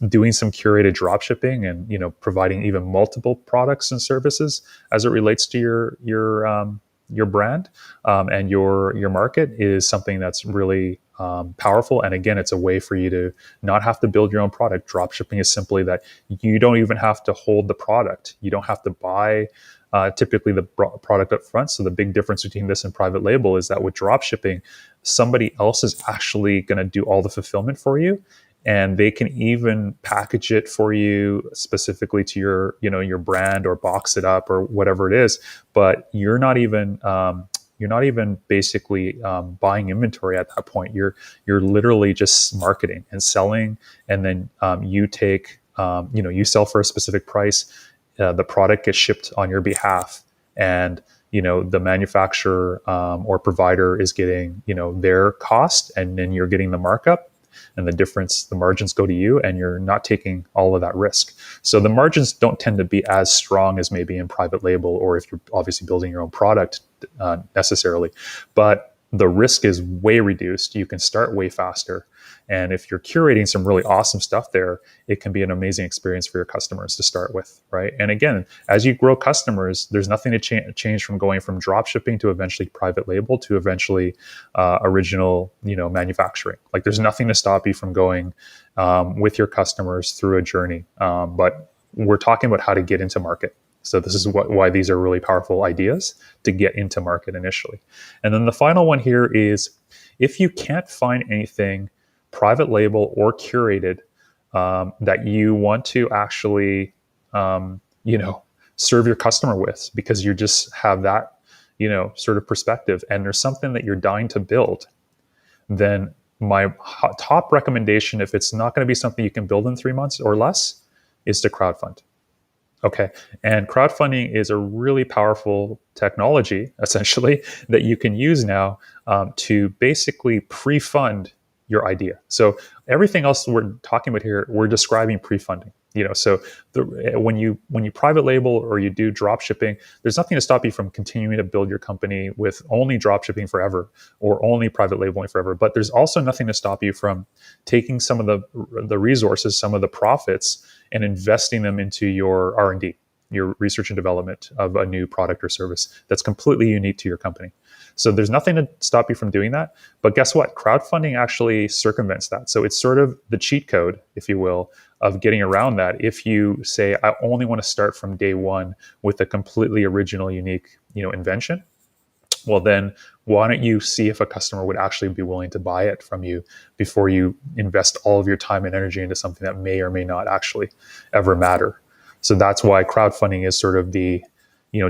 [SPEAKER 1] doing some curated drop shipping and providing even multiple products and services as it relates to your brand and your market is something that's really powerful. And again, it's a way for you to not have to build your own product. Drop shipping is simply that you don't even have to hold the product. You don't have to buy typically the product up front. So the big difference between this and private label is that with drop shipping, somebody else is actually going to do all the fulfillment for you, and they can even package it for you specifically to your brand, or box it up or whatever it is. But you're not even basically buying inventory at that point. You're literally just marketing and selling, and then you take you sell for a specific price. The product gets shipped on your behalf, and the manufacturer or provider is getting their cost, and then you're getting the markup, and the difference, the margins go to you, and you're not taking all of that risk. So the margins don't tend to be as strong as maybe in private label, or if you're obviously building your own product necessarily, but the risk is way reduced. You can start way faster. And if you're curating some really awesome stuff there, it can be an amazing experience for your customers to start with, right? And again, as you grow customers, there's nothing to change from going from drop shipping to eventually private label to eventually original, manufacturing. Like there's nothing to stop you from going with your customers through a journey. But we're talking about how to get into market. So this is why these are really powerful ideas to get into market initially. And then the final one here is, if you can't find anything private label or curated that you want to actually, serve your customer with, because you just have that, sort of perspective, and there's something that you're dying to build, then my top recommendation, if it's not going to be something you can build in 3 months or less, is to crowdfund. Okay. And crowdfunding is a really powerful technology, essentially, that you can use now to basically pre fund your idea. So everything else we're talking about here, we're describing pre funding. So when you private label or you do drop shipping, there's nothing to stop you from continuing to build your company with only drop shipping forever or only private labeling forever. But there's also nothing to stop you from taking some of the resources, some of the profits, and investing them into your R&D, your research and development of a new product or service that's completely unique to your company. So there's nothing to stop you from doing that. But guess what? Crowdfunding actually circumvents that. So it's sort of the cheat code, if you will, of getting around that. If you say, I only want to start from day one with a completely original, unique, invention, well, then why don't you see if a customer would actually be willing to buy it from you before you invest all of your time and energy into something that may or may not actually ever matter. So that's why crowdfunding is sort of the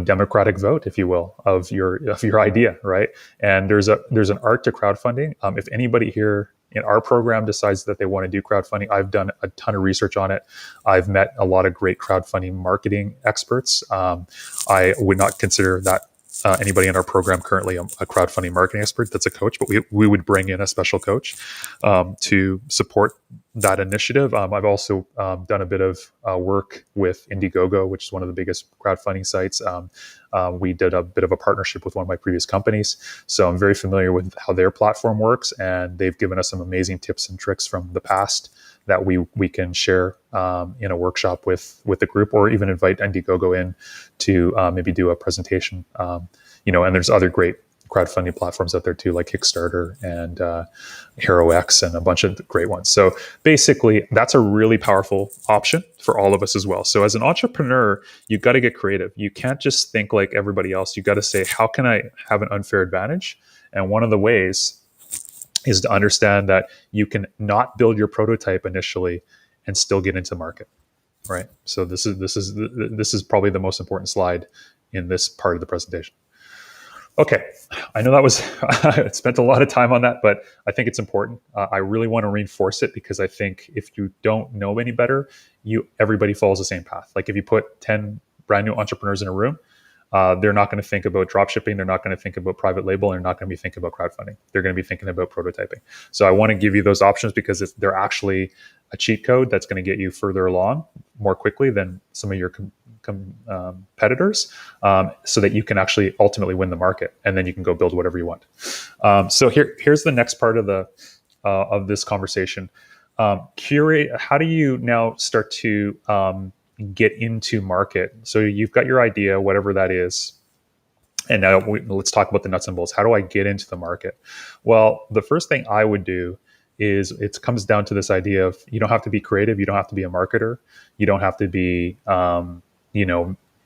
[SPEAKER 1] democratic vote, if you will, of your idea, right? And there's an art to crowdfunding. If anybody here in our program decides that they want to do crowdfunding, I've done a ton of research on it. I've met a lot of great crowdfunding marketing experts. I would not consider that anybody in our program currently a crowdfunding marketing expert that's a coach, but we would bring in a special coach to support that initiative. I've also done a bit of work with Indiegogo, which is one of the biggest crowdfunding sites. We did a bit of a partnership with one of my previous companies. So I'm very familiar with how their platform works, and they've given us some amazing tips and tricks from the past that we can share in a workshop with the group, or even invite Indiegogo in to maybe do a presentation. And there's other great crowdfunding platforms out there too, like Kickstarter and HeroX and a bunch of great ones. So basically, that's a really powerful option for all of us as well. So as an entrepreneur, you got to get creative. You can't just think like everybody else. You got to say, how can I have an unfair advantage? And one of the ways is to understand that you can not build your prototype initially and still get into market, right? So this is probably the most important slide in this part of the presentation. Okay, I know that was I spent a lot of time on that, but I think it's important. I really want to reinforce it because I think if you don't know any better, everybody follows the same path. Like if you put 10 brand new entrepreneurs in a room, they're not going to think about drop shipping. They're not going to think about private label. And they're not going to be thinking about crowdfunding. They're going to be thinking about prototyping. So I want to give you those options because they're actually a cheat code that's going to get you further along more quickly than some of your competitors, so that you can actually ultimately win the market, and then you can go build whatever you want. So here's the next part of this conversation. Curate. How do you now start to get into market? So you've got your idea, whatever that is, and now let's talk about the nuts and bolts. How do I get into the market? Well, the first thing I would do is it comes down to this idea of you don't have to be creative, you don't have to be a marketer, you don't have to be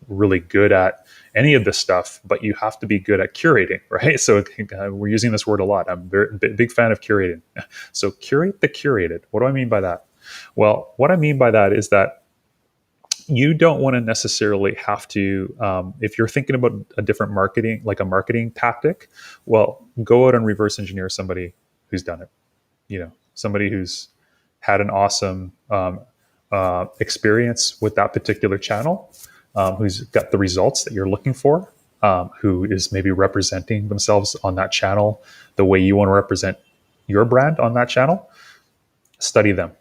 [SPEAKER 1] really good at any of this stuff, but you have to be good at curating, right? So we're using this word a lot. I'm a big fan of curating. So curate the curated. What do I mean by that? Well, what I mean by that is that you don't want to necessarily have to, if you're thinking about a different marketing, like a marketing tactic, well, go out and reverse engineer somebody who's done it. Somebody who's had an awesome experience with that particular channel, who's got the results that you're looking for, who is maybe representing themselves on that channel the way you want to represent your brand on that channel. Study them.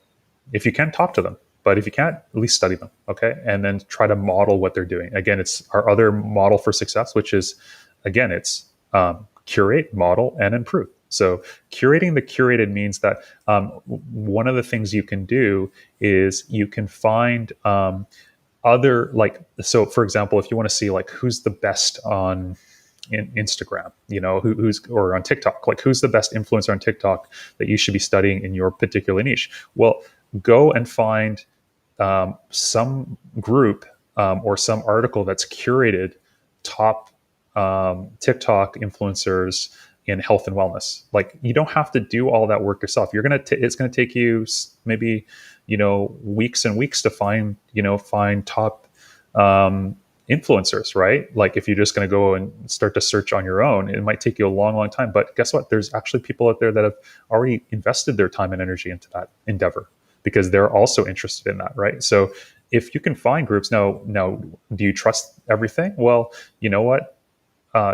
[SPEAKER 1] If you can, talk to them. But if you can't, at least study them, okay? And then try to model what they're doing. Again, it's our other model for success, which is, again, it's curate, model, and improve. So curating the curated means that one of the things you can do is you can find other, so for example, if you want to see who's the best on in Instagram, who's or on TikTok, who's the best influencer on TikTok that you should be studying in your particular niche. Well, go and find some group or some article that's curated top TikTok influencers in health and wellness. You don't have to do all that work yourself. It's gonna take you maybe weeks and weeks to find top influencers, right? If you're just going to go and start to search on your own, it might take you a long time. But guess what? There's actually people out there that have already invested their time and energy into that endeavor because they're also interested in that, right? So if you can find groups now, do you trust everything? Well, you know what?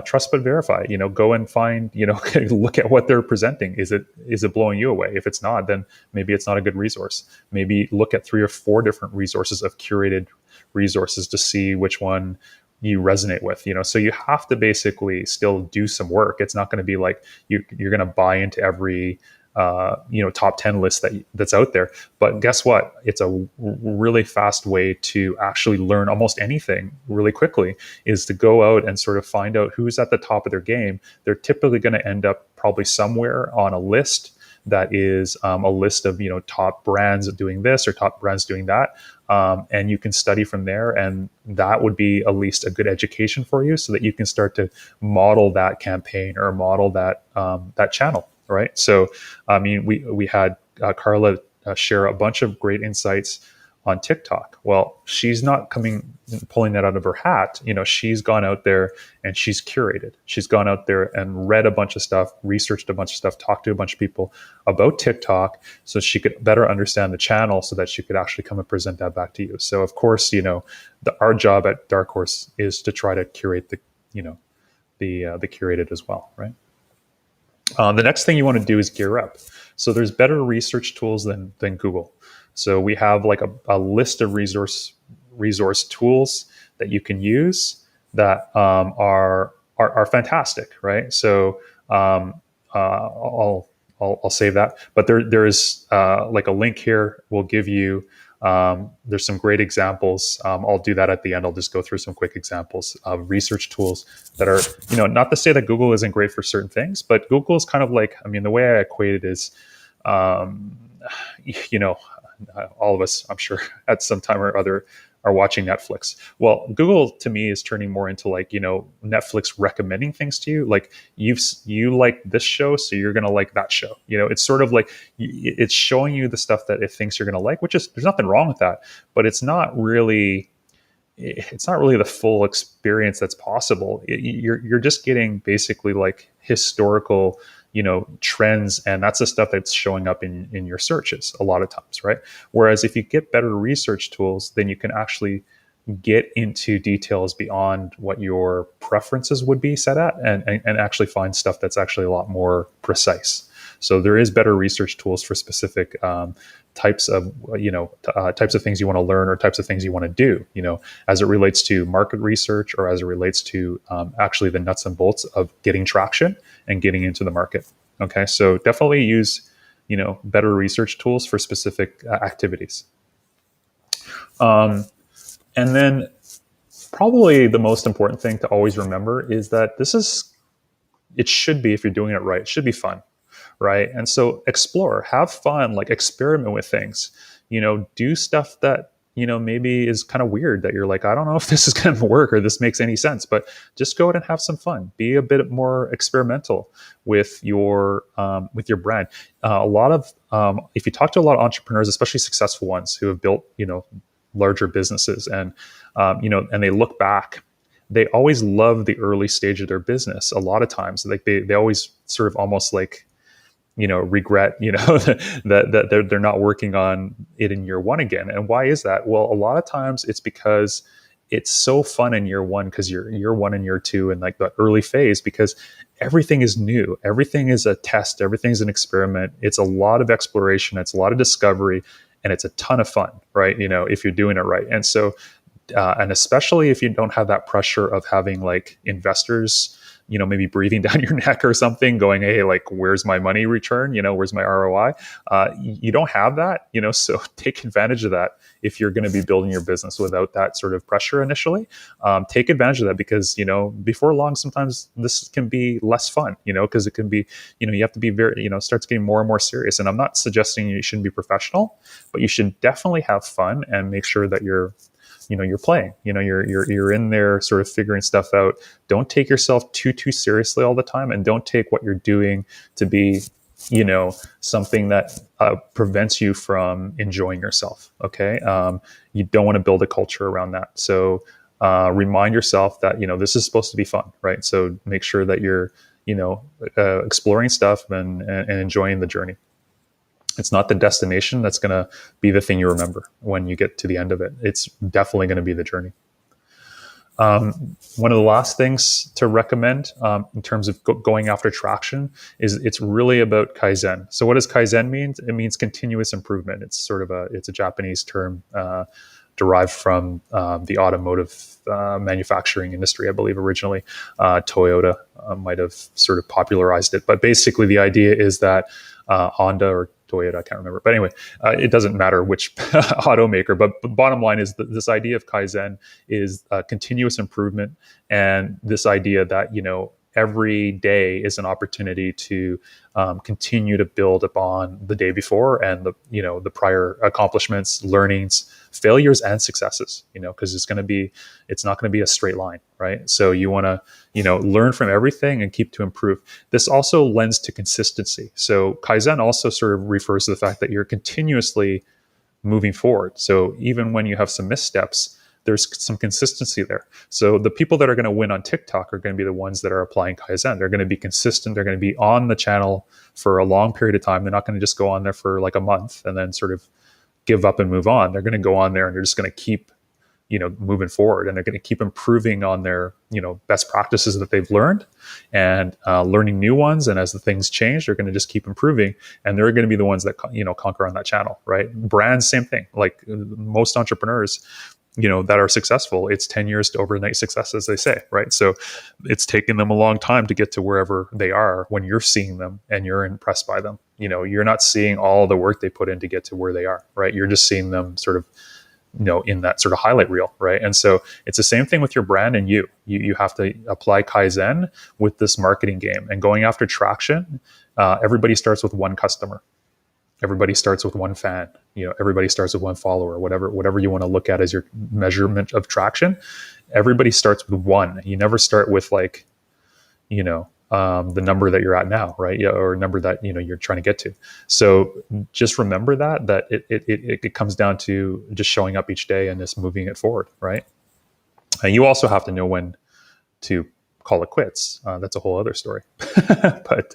[SPEAKER 1] Trust but verify. Go and find. Look at what they're presenting. Is it blowing you away? If it's not, then maybe it's not a good resource. Maybe look at 3 or 4 different resources of curated resources to see which one you resonate with. So you have to basically still do some work. It's not going to be like you're going to buy into every top 10 list that's out there. But guess what? It's a really fast way to actually learn almost anything really quickly, is to go out and sort of find out who's at the top of their game. They're typically going to end up probably somewhere on a list that is a list of top brands doing this or top brands doing that, and you can study from there, and that would be at least a good education for you, so that you can start to model that campaign or model that channel. Right. So, I mean, we had Carla share a bunch of great insights on TikTok. Well, she's not pulling that out of her hat. She's gone out there and she's curated. She's gone out there and read a bunch of stuff, researched a bunch of stuff, talked to a bunch of people about TikTok, so she could better understand the channel, so that she could actually come and present that back to you. So, of course, our job at Darkhorse is to try to curate the curated as well, right? The next thing you want to do is gear up. So there's better research tools than Google. So we have like a list of resource tools that you can use that are fantastic, right? So I'll save that. But there is like a link here. We'll give you. There's some great examples. I'll do that at the end. I'll just go through some quick examples of research tools that are, not to say that Google isn't great for certain things, but Google is kind of like, I mean, the way I equate it is, all of us, I'm sure, at some time or other are watching Netflix. Well, Google to me is turning more into like, Netflix recommending things to you. Like you like this show, so you're going to like that show. It's sort of like it's showing you the stuff that it thinks you're going to like, which is, there's nothing wrong with that, but it's not really the full experience that's possible. You're just getting basically like historical trends, and that's the stuff that's showing up in your searches a lot of times, right? Whereas if you get better research tools, then you can actually get into details beyond what your preferences would be set at, and actually find stuff that's actually a lot more precise. So there is better research tools for specific types of things you want to learn, or types of things you want to do, as it relates to market research, or as it relates to actually the nuts and bolts of getting traction and getting into the market. Okay, so definitely use better research tools for specific activities. And then probably the most important thing to always remember is that it should be, if you're doing it right, it should be fun. Right. And so explore, have fun, like experiment with things, do stuff that, maybe is kind of weird, that you're like, I don't know if this is going to work or this makes any sense, but just go out and have some fun. Be a bit more experimental with your brand. A lot of, if you talk to a lot of entrepreneurs, especially successful ones who have built, larger businesses, and, and they look back, they always love the early stage of their business. A lot of times, like they always sort of almost like, regret, that they're not working on it in year one again. And why is that? Well, a lot of times it's because it's so fun in year one, because you're year one and year two, and like the early phase, because everything is new. Everything is a test. Everything's an experiment. It's a lot of exploration. It's a lot of discovery, and it's a ton of fun, right? If you're doing it right. And so, and especially if you don't have that pressure of having like investors, maybe breathing down your neck or something, going, hey, like, where's my money return? Where's my ROI? You don't have that, so take advantage of that. If you're going to be building your business without that sort of pressure initially, take advantage of that, because, before long, sometimes this can be less fun, because it can be, you have to be very, starts getting more and more serious. And I'm not suggesting you shouldn't be professional, but you should definitely have fun and make sure that you're playing, you're in there sort of figuring stuff out. Don't take yourself too seriously all the time, and don't take what you're doing to be, something that prevents you from enjoying yourself. Okay. You don't want to build a culture around that. So remind yourself that, this is supposed to be fun, right? So make sure that you're, exploring stuff and enjoying the journey. It's not the destination that's going to be the thing you remember when you get to the end of it. It's definitely going to be the journey. One of the last things to recommend in terms of going after traction is it's really about Kaizen. So what does Kaizen mean? It means continuous improvement. It's sort of it's a Japanese term derived from the automotive manufacturing industry, I believe originally. Toyota might have sort of popularized it. But basically the idea is that Honda or Toyota, I can't remember. But anyway, it doesn't matter which automaker. But the bottom line is that this idea of Kaizen is continuous improvement, and this idea that every day is an opportunity to continue to build upon the day before and the prior accomplishments, learnings, failures, and successes. Because it's not going to be a straight line, right? So you want to learn from everything and keep to improve. This also lends to consistency. So Kaizen also sort of refers to the fact that you're continuously moving forward. So even when you have some missteps, there's some consistency there. So the people that are going to win on TikTok are going to be the ones that are applying Kaizen. They're going to be consistent. They're going to be on the channel for a long period of time. They're not going to just go on there for like a month and then sort of give up and move on. They're going to go on there and they're just going to keep moving forward, and they're going to keep improving on their best practices that they've learned and learning new ones. And as the things change, they're going to just keep improving, and they're going to be the ones that conquer on that channel, right? Brands, same thing. Like most entrepreneurs that are successful, it's 10 years to overnight success, as they say, right? So it's taken them a long time to get to wherever they are when you're seeing them and you're impressed by them. You're not seeing all the work they put in to get to where they are, right? You're just seeing them sort of in that sort of highlight reel, right? And so it's the same thing with your brand and you have to apply Kaizen with this marketing game and going after traction. Everybody starts with one customer. Everybody starts with one fan. Everybody starts with one follower. Whatever you want to look at as your measurement of traction. Everybody starts with one. You never start with like, the number that you're at now, right? Or a number that you're trying to get to. So just remember that it comes down to just showing up each day and just moving it forward, right? And you also have to know when to call it quits. That's a whole other story, but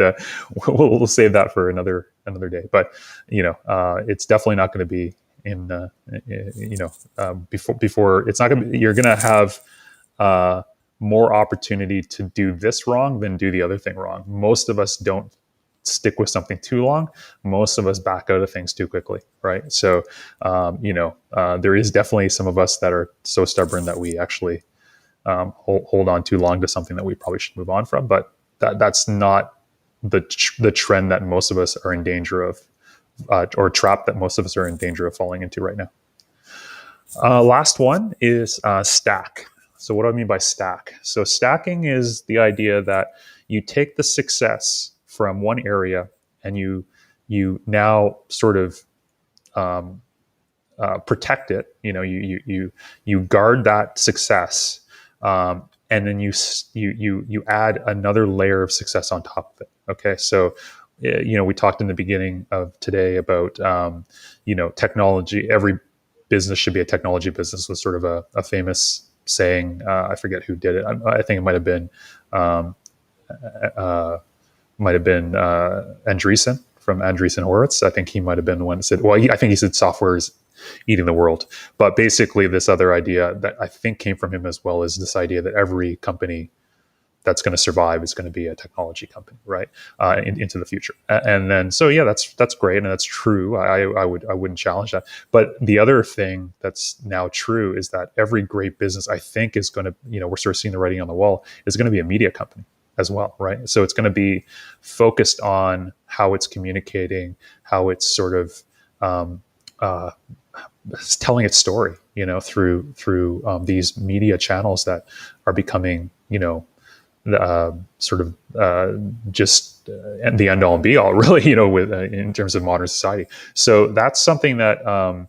[SPEAKER 1] we'll save that for another day. But it's definitely not going to be in before. It's not going to be. You're going to have more opportunity to do this wrong than do the other thing wrong. Most of us don't stick with something too long. Most of us back out of things too quickly, right? So there is definitely some of us that are so stubborn that we actually hold on too long to something that we probably should move on from. But that's not the trend that most of us are in danger of, or trap that most of us are in danger of falling into right now. Last one is stack. So what do I mean by stack? So stacking is the idea that you take the success from one area and you now sort of protect it. You guard that success, and then you add another layer of success on top of it. Okay, so we talked in the beginning of today about technology. Every business should be a technology business was sort of a famous saying. I forget who did it. I think it might have been Andreessen from Andreessen Horowitz. I think he might have been the one that said, I think he said software is eating the world. But basically this other idea that I think came from him as well is this idea that every company that's going to survive is going to be a technology company, right? Into the future. And then, so yeah, that's great. And that's true. I wouldn't challenge that. But the other thing that's now true is that every great business, I think, is going to, we're sort of seeing the writing on the wall, is going to be a media company as well, right? So it's going to be focused on how it's communicating, how it's sort of telling its story, through these media channels that are becoming, sort of just the end all and be all, really, with in terms of modern society. So that's something that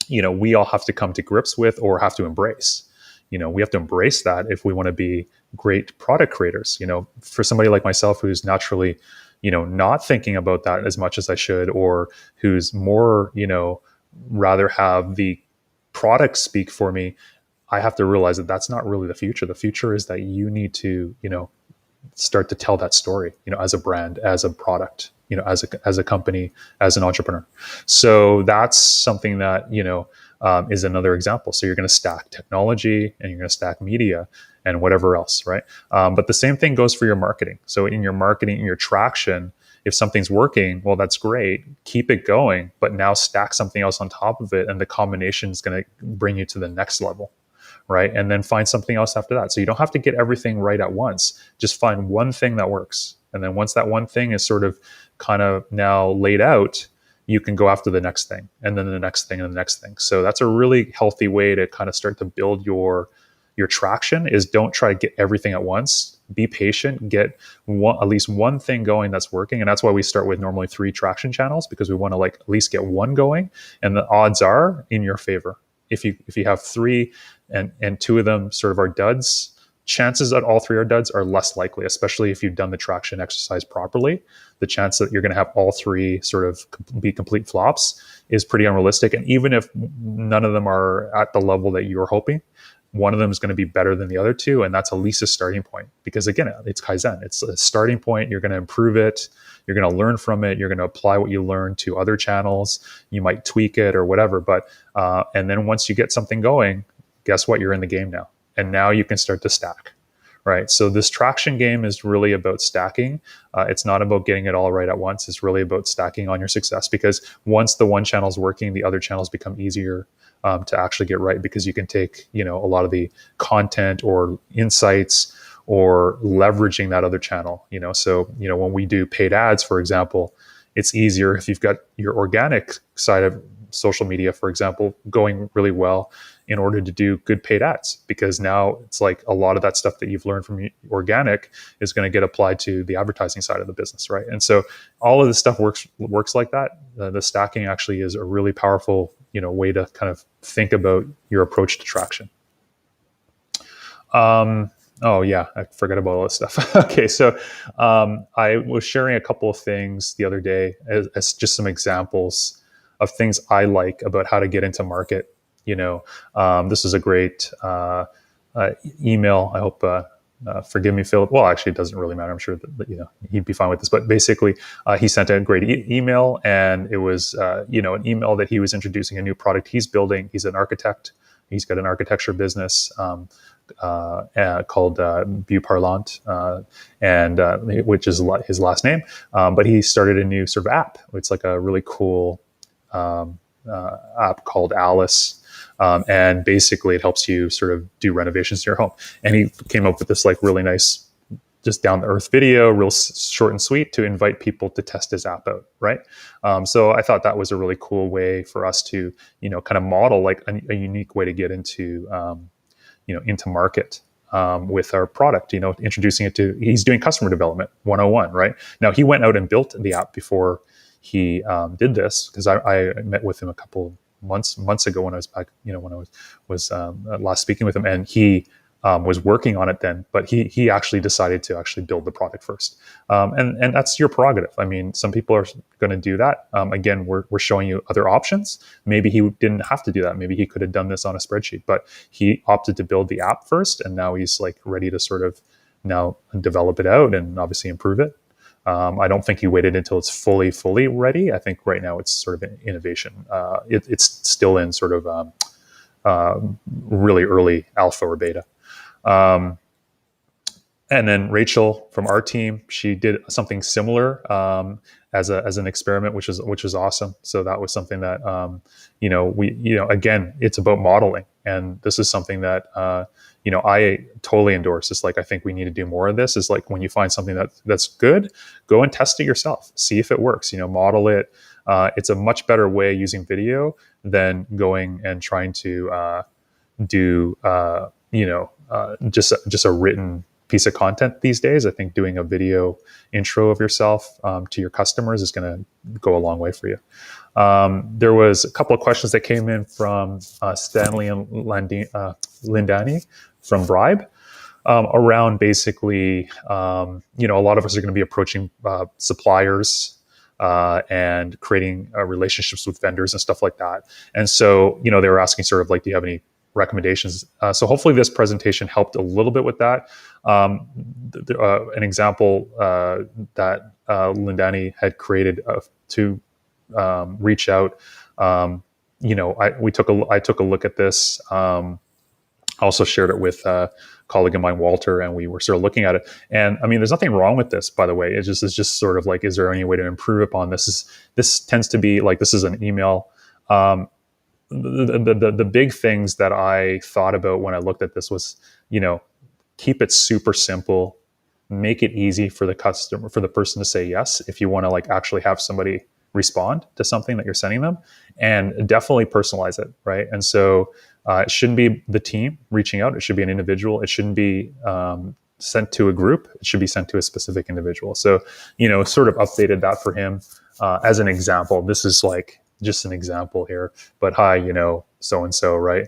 [SPEAKER 1] we all have to come to grips with or have to embrace. We have to embrace that if we want to be great product creators. For somebody like myself who's naturally, not thinking about that as much as I should, or who's more, rather have the product speak for me, I have to realize that that's not really the future. The future is that you need to, start to tell that story, as a brand, as a product, as a company, as an entrepreneur. So that's something that, is another example. So you're going to stack technology and you're going to stack media and whatever else, right? But the same thing goes for your marketing. So in your marketing, in your traction, if something's working, well, that's great. Keep it going, but now stack something else on top of it, and the combination is going to bring you to the next level, right? And then find something else after that. So you don't have to get everything right at once. Just find one thing that works, and then once that one thing is sort of kind of now laid out, you can go after the next thing, and then the next thing, and the next thing. So that's a really healthy way to kind of start to build your traction. Is don't try to get everything at once. Be patient, get at least one thing going that's working. And that's why we start with normally 3 traction channels, because we want to at least get one going, and the odds are in your favor. If you have 3 and 2 of them sort of are duds, chances that all 3 are duds are less likely, especially if you've done the traction exercise properly. The chance that you're going to have all 3 sort of be complete flops is pretty unrealistic. And even if none of them are at the level that you're hoping, one of them is going to be better than the other 2, and that's at least a starting point. Because again, it's Kaizen. It's a starting point. You're going to improve it. You're going to learn from it. You're going to apply what you learn to other channels. You might tweak it or whatever. But and then once you get something going, guess what? You're in the game now, and now you can start to stack. Right. So this traction game is really about stacking. It's not about getting it all right at once. It's really about stacking on your success, because once the one channel is working, the other channels become easier to actually get right, because you can take, a lot of the content or insights or leveraging that other channel, So, when we do paid ads, for example, it's easier if you've got your organic side of social media, for example, going really well, in order to do good paid ads, because now it's like a lot of that stuff that you've learned from organic is going to get applied to the advertising side of the business, right? And so all of this stuff works like that. The stacking actually is a really powerful, way to kind of think about your approach to traction. Oh yeah, I forgot about all this stuff. Okay, so I was sharing a couple of things the other day as just some examples of things I like about how to get into market. This is a great email. I hope, forgive me, Philip. Well, actually, it doesn't really matter. I'm sure that he'd be fine with this. But basically, he sent a great email, and it was an email that he was introducing a new product he's building. He's an architect. He's got an architecture business called Vue Parlant, and which is his last name. But he started a new sort of app. It's like a really cool app called Alice. And basically it helps you sort of do renovations to your home. And he came up with this really nice, just down to earth video, real short and sweet, to invite people to test his app out. Right. So I thought that was a really cool way for us to, kind of model a unique way to get into, into market. With our product, introducing it to, he's doing customer development 101, right? Now he went out and built the app before he did this, because I met with him a couple months ago when I was back, when I was last speaking with him, and he was working on it then, but he actually decided to actually build the product first, and that's your prerogative. I mean, some people are going to do that. Again, we're showing you other options. Maybe he didn't have to do that. Maybe he could have done this on a spreadsheet, but he opted to build the app first, and now he's ready to sort of now develop it out and obviously improve it. I don't think he waited until it's fully ready. I think right now it's sort of an innovation. It's still in sort of really early alpha or beta. And then Rachel from our team, she did something similar as an experiment, which is awesome. So that was something that again, it's about modeling, and this is something that I totally endorse. It's I think we need to do more of this. Is when you find something that's good, go and test it yourself, see if it works. Model it. It's a much better way using video than going and trying to do just a written piece of content these days. I think doing a video intro of yourself to your customers is going to go a long way for you. There was a couple of questions that came in from Stanley and Lindani from Bribe around basically, a lot of us are going to be approaching suppliers and creating relationships with vendors and stuff like that. And so, they were asking sort of do you have any recommendations. So hopefully this presentation helped a little bit with that. An example that Lindani had created to reach out. I took a look at this. Also shared it with a colleague of mine, Walter, and we were sort of looking at it. And I mean, there's nothing wrong with this, by the way. It's just sort of like, is there any way to improve upon this? This tends to be like, this is an email. The big things that I thought about when I looked at this was, keep it super simple, make it easy for the customer, for the person to say yes if you want to like actually have somebody respond to something that you're sending them, and definitely personalize it, right? And so it shouldn't be the team reaching out. It should be an individual. It shouldn't be sent to a group. It should be sent to a specific individual. So, sort of updated that for him as an example. This is like just an example here, but hi, so-and-so, right?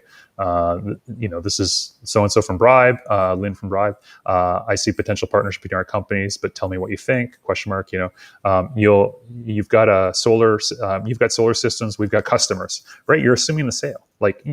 [SPEAKER 1] This is so-and-so from Bribe, Lynn from Bribe. I see potential partnership between our companies, but tell me what you think, question mark, you've got solar systems, we've got customers, right? You're assuming the sale. Like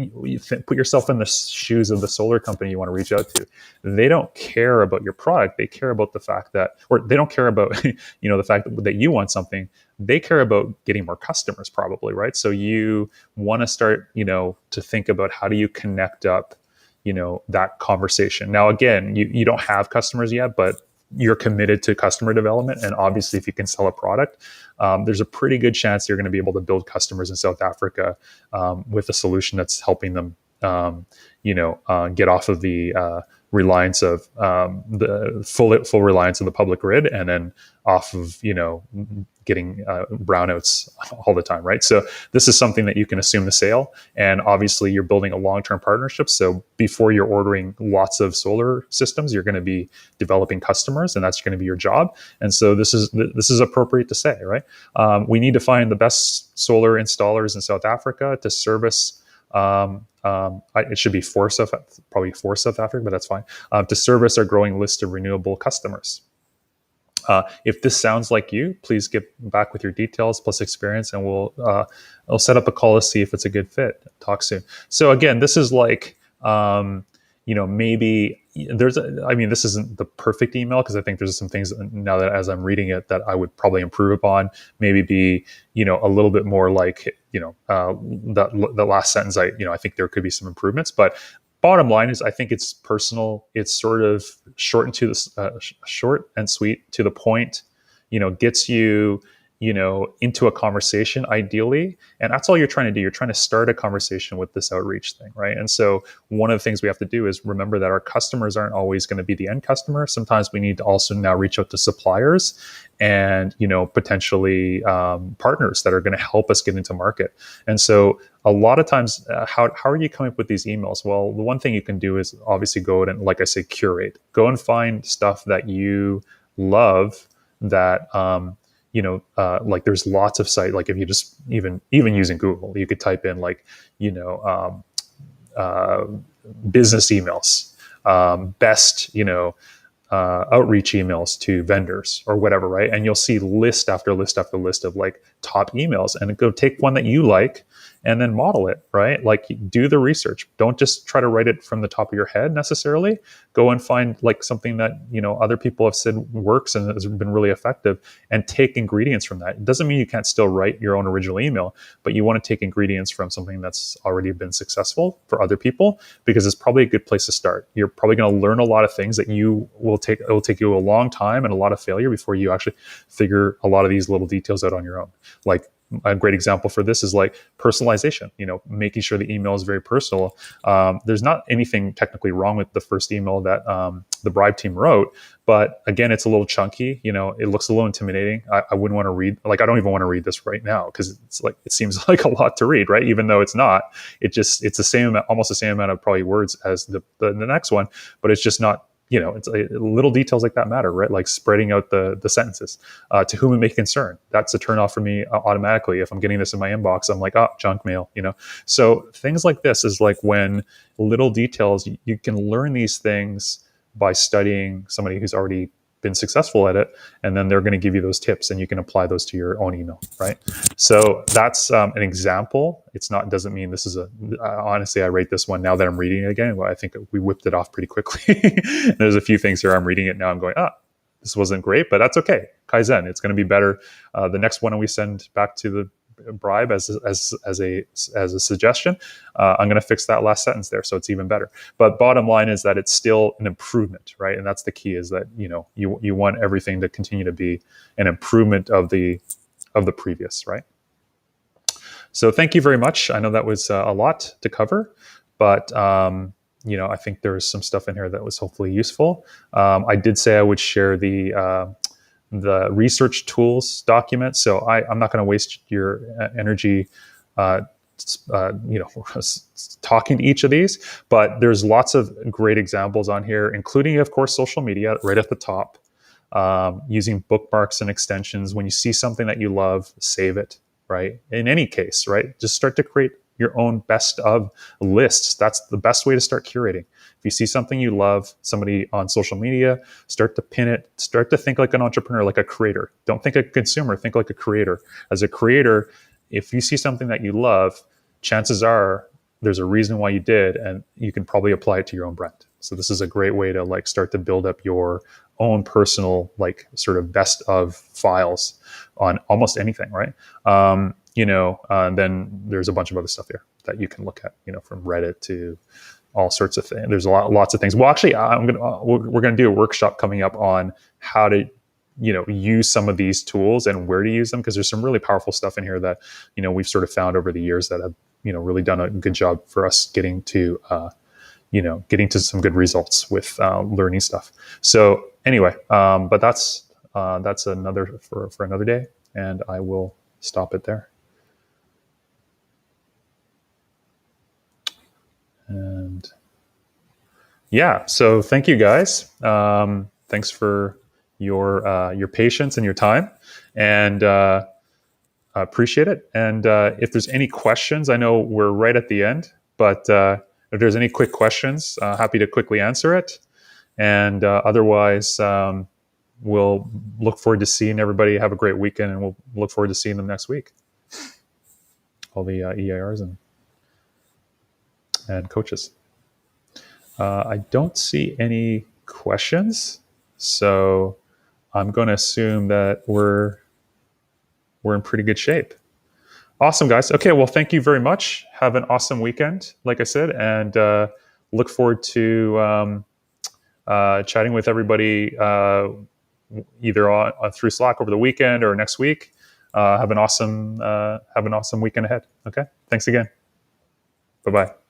[SPEAKER 1] put yourself in the shoes of the solar company you want to reach out to. They don't care about your product. They care about the fact that, or they don't care about, the fact that you want something. They care about getting more customers probably, right? So you want to start, to think about how do you connect up, that conversation. Now, again, you don't have customers yet, but you're committed to customer development. And obviously, if you can sell a product, there's a pretty good chance you're going to be able to build customers in South Africa with a solution that's helping them, get off of the reliance of the full reliance on the public grid, and then off of getting brownouts all the time, right? So this is something that you can assume the sale, and obviously you're building a long-term partnership. So before you're ordering lots of solar systems, you're going to be developing customers, and that's going to be your job. And so this is appropriate to say, right? We need to find the best solar installers in South Africa to service. It should be for South Africa, but that's fine. To service our growing list of renewable customers. If this sounds like you, please get back with your details plus experience, and we'll set up a call to see if it's a good fit. Talk soon. So again, this is like, maybe this isn't the perfect email, because I think there's some things now that as I'm reading it that I would probably improve upon. Maybe be, a little bit more like, the last sentence. I think there could be some improvements, but bottom line is I think it's personal. It's sort of short and sweet, to the point, gets you, into a conversation ideally. And that's all you're trying to do. You're trying to start a conversation with this outreach thing, right? And so one of the things we have to do is remember that our customers aren't always going to be the end customer. Sometimes we need to also now reach out to suppliers and, potentially partners that are going to help us get into market. And so a lot of times, how are you coming up with these emails? Well, the one thing you can do is obviously go and, like I say, curate. Go and find stuff that you love that, like there's lots of sites. Like if you just even using Google, you could type in like, business emails, best, outreach emails to vendors or whatever, right? And you'll see list after list after list of like top emails, and go take one that you like and then model it, right? Like do the research. Don't just try to write it from the top of your head necessarily. Go and find like something that, other people have said works and has been really effective, and take ingredients from that. It doesn't mean you can't still write your own original email, but you want to take ingredients from something that's already been successful for other people, because it's probably a good place to start. You're probably going to learn a lot of things that it will take you a long time and a lot of failure before you actually figure a lot of these little details out on your own. Like a great example for this is like personalization, making sure the email is very personal. There's not anything technically wrong with the first email that the Bribe team wrote, but again, it's a little chunky, it looks a little intimidating. I wouldn't want to read, like, I don't even want to read this right now, because it's like, it seems like a lot to read, right? Even though it's not, it's the same amount, almost the same amount of probably words as the next one, but it's just not, it's little details like that matter, right? Like spreading out the sentences. To whom it may concern. That's a turnoff for me automatically. If I'm getting this in my inbox, I'm like, oh, junk mail, So things like this is like when little details, you can learn these things by studying somebody who's already been successful at it, and then they're going to give you those tips, and you can apply those to your own email, right? So that's an example. It's not doesn't mean this is a honestly, I rate this one now that I'm reading it again. Well, I think we whipped it off pretty quickly. There's a few things here I'm reading it now, I'm going, this wasn't great, but that's okay. Kaizen, it's going to be better. The next one we send back to the bribe as a suggestion, I'm going to fix that last sentence there, so it's even better. But bottom line is that it's still an improvement, right? And that's the key, is that you want everything to continue to be an improvement of the previous, right? So thank you very much. I know that was a lot to cover, but I think there's some stuff in here that was hopefully useful. I did say I would share the research tools document. So I'm not going to waste your energy, talking to each of these, but there's lots of great examples on here, including, of course, social media right at the top, using bookmarks and extensions. When you see something that you love, save it, right? In any case, right? Just start to create your own best of lists. That's the best way to start curating. If you see something you love, somebody on social media, start to pin it, start to think like an entrepreneur, like a creator. Don't think like a consumer, think like a creator. As a creator, if you see something that you love, chances are there's a reason why you did, and you can probably apply it to your own brand. So this is a great way to start to build up your own personal, sort of best of files on almost anything, right? Then there's a bunch of other stuff here that you can look at, from Reddit to all sorts of things. There's lots of things. Well, actually, we're going to do a workshop coming up on how to, use some of these tools and where to use them, because there's some really powerful stuff in here that, we've sort of found over the years that have, really done a good job for us getting to some good results with learning stuff. So anyway, but that's another for another day, and I will stop it there. And yeah, so thank you guys. Thanks for your patience and your time, and I appreciate it. And if there's any questions, I know we're right at the end, but if there's any quick questions, happy to quickly answer it. And otherwise, we'll look forward to seeing everybody. Have a great weekend, and we'll look forward to seeing them next week. All the EIRs and coaches. I don't see any questions, so I'm going to assume that we're in pretty good shape. Awesome, guys. Okay, well, thank you very much. Have an awesome weekend, like I said, and look forward to chatting with everybody either through Slack over the weekend or next week. Have an awesome weekend ahead. Okay, thanks again. Bye-bye.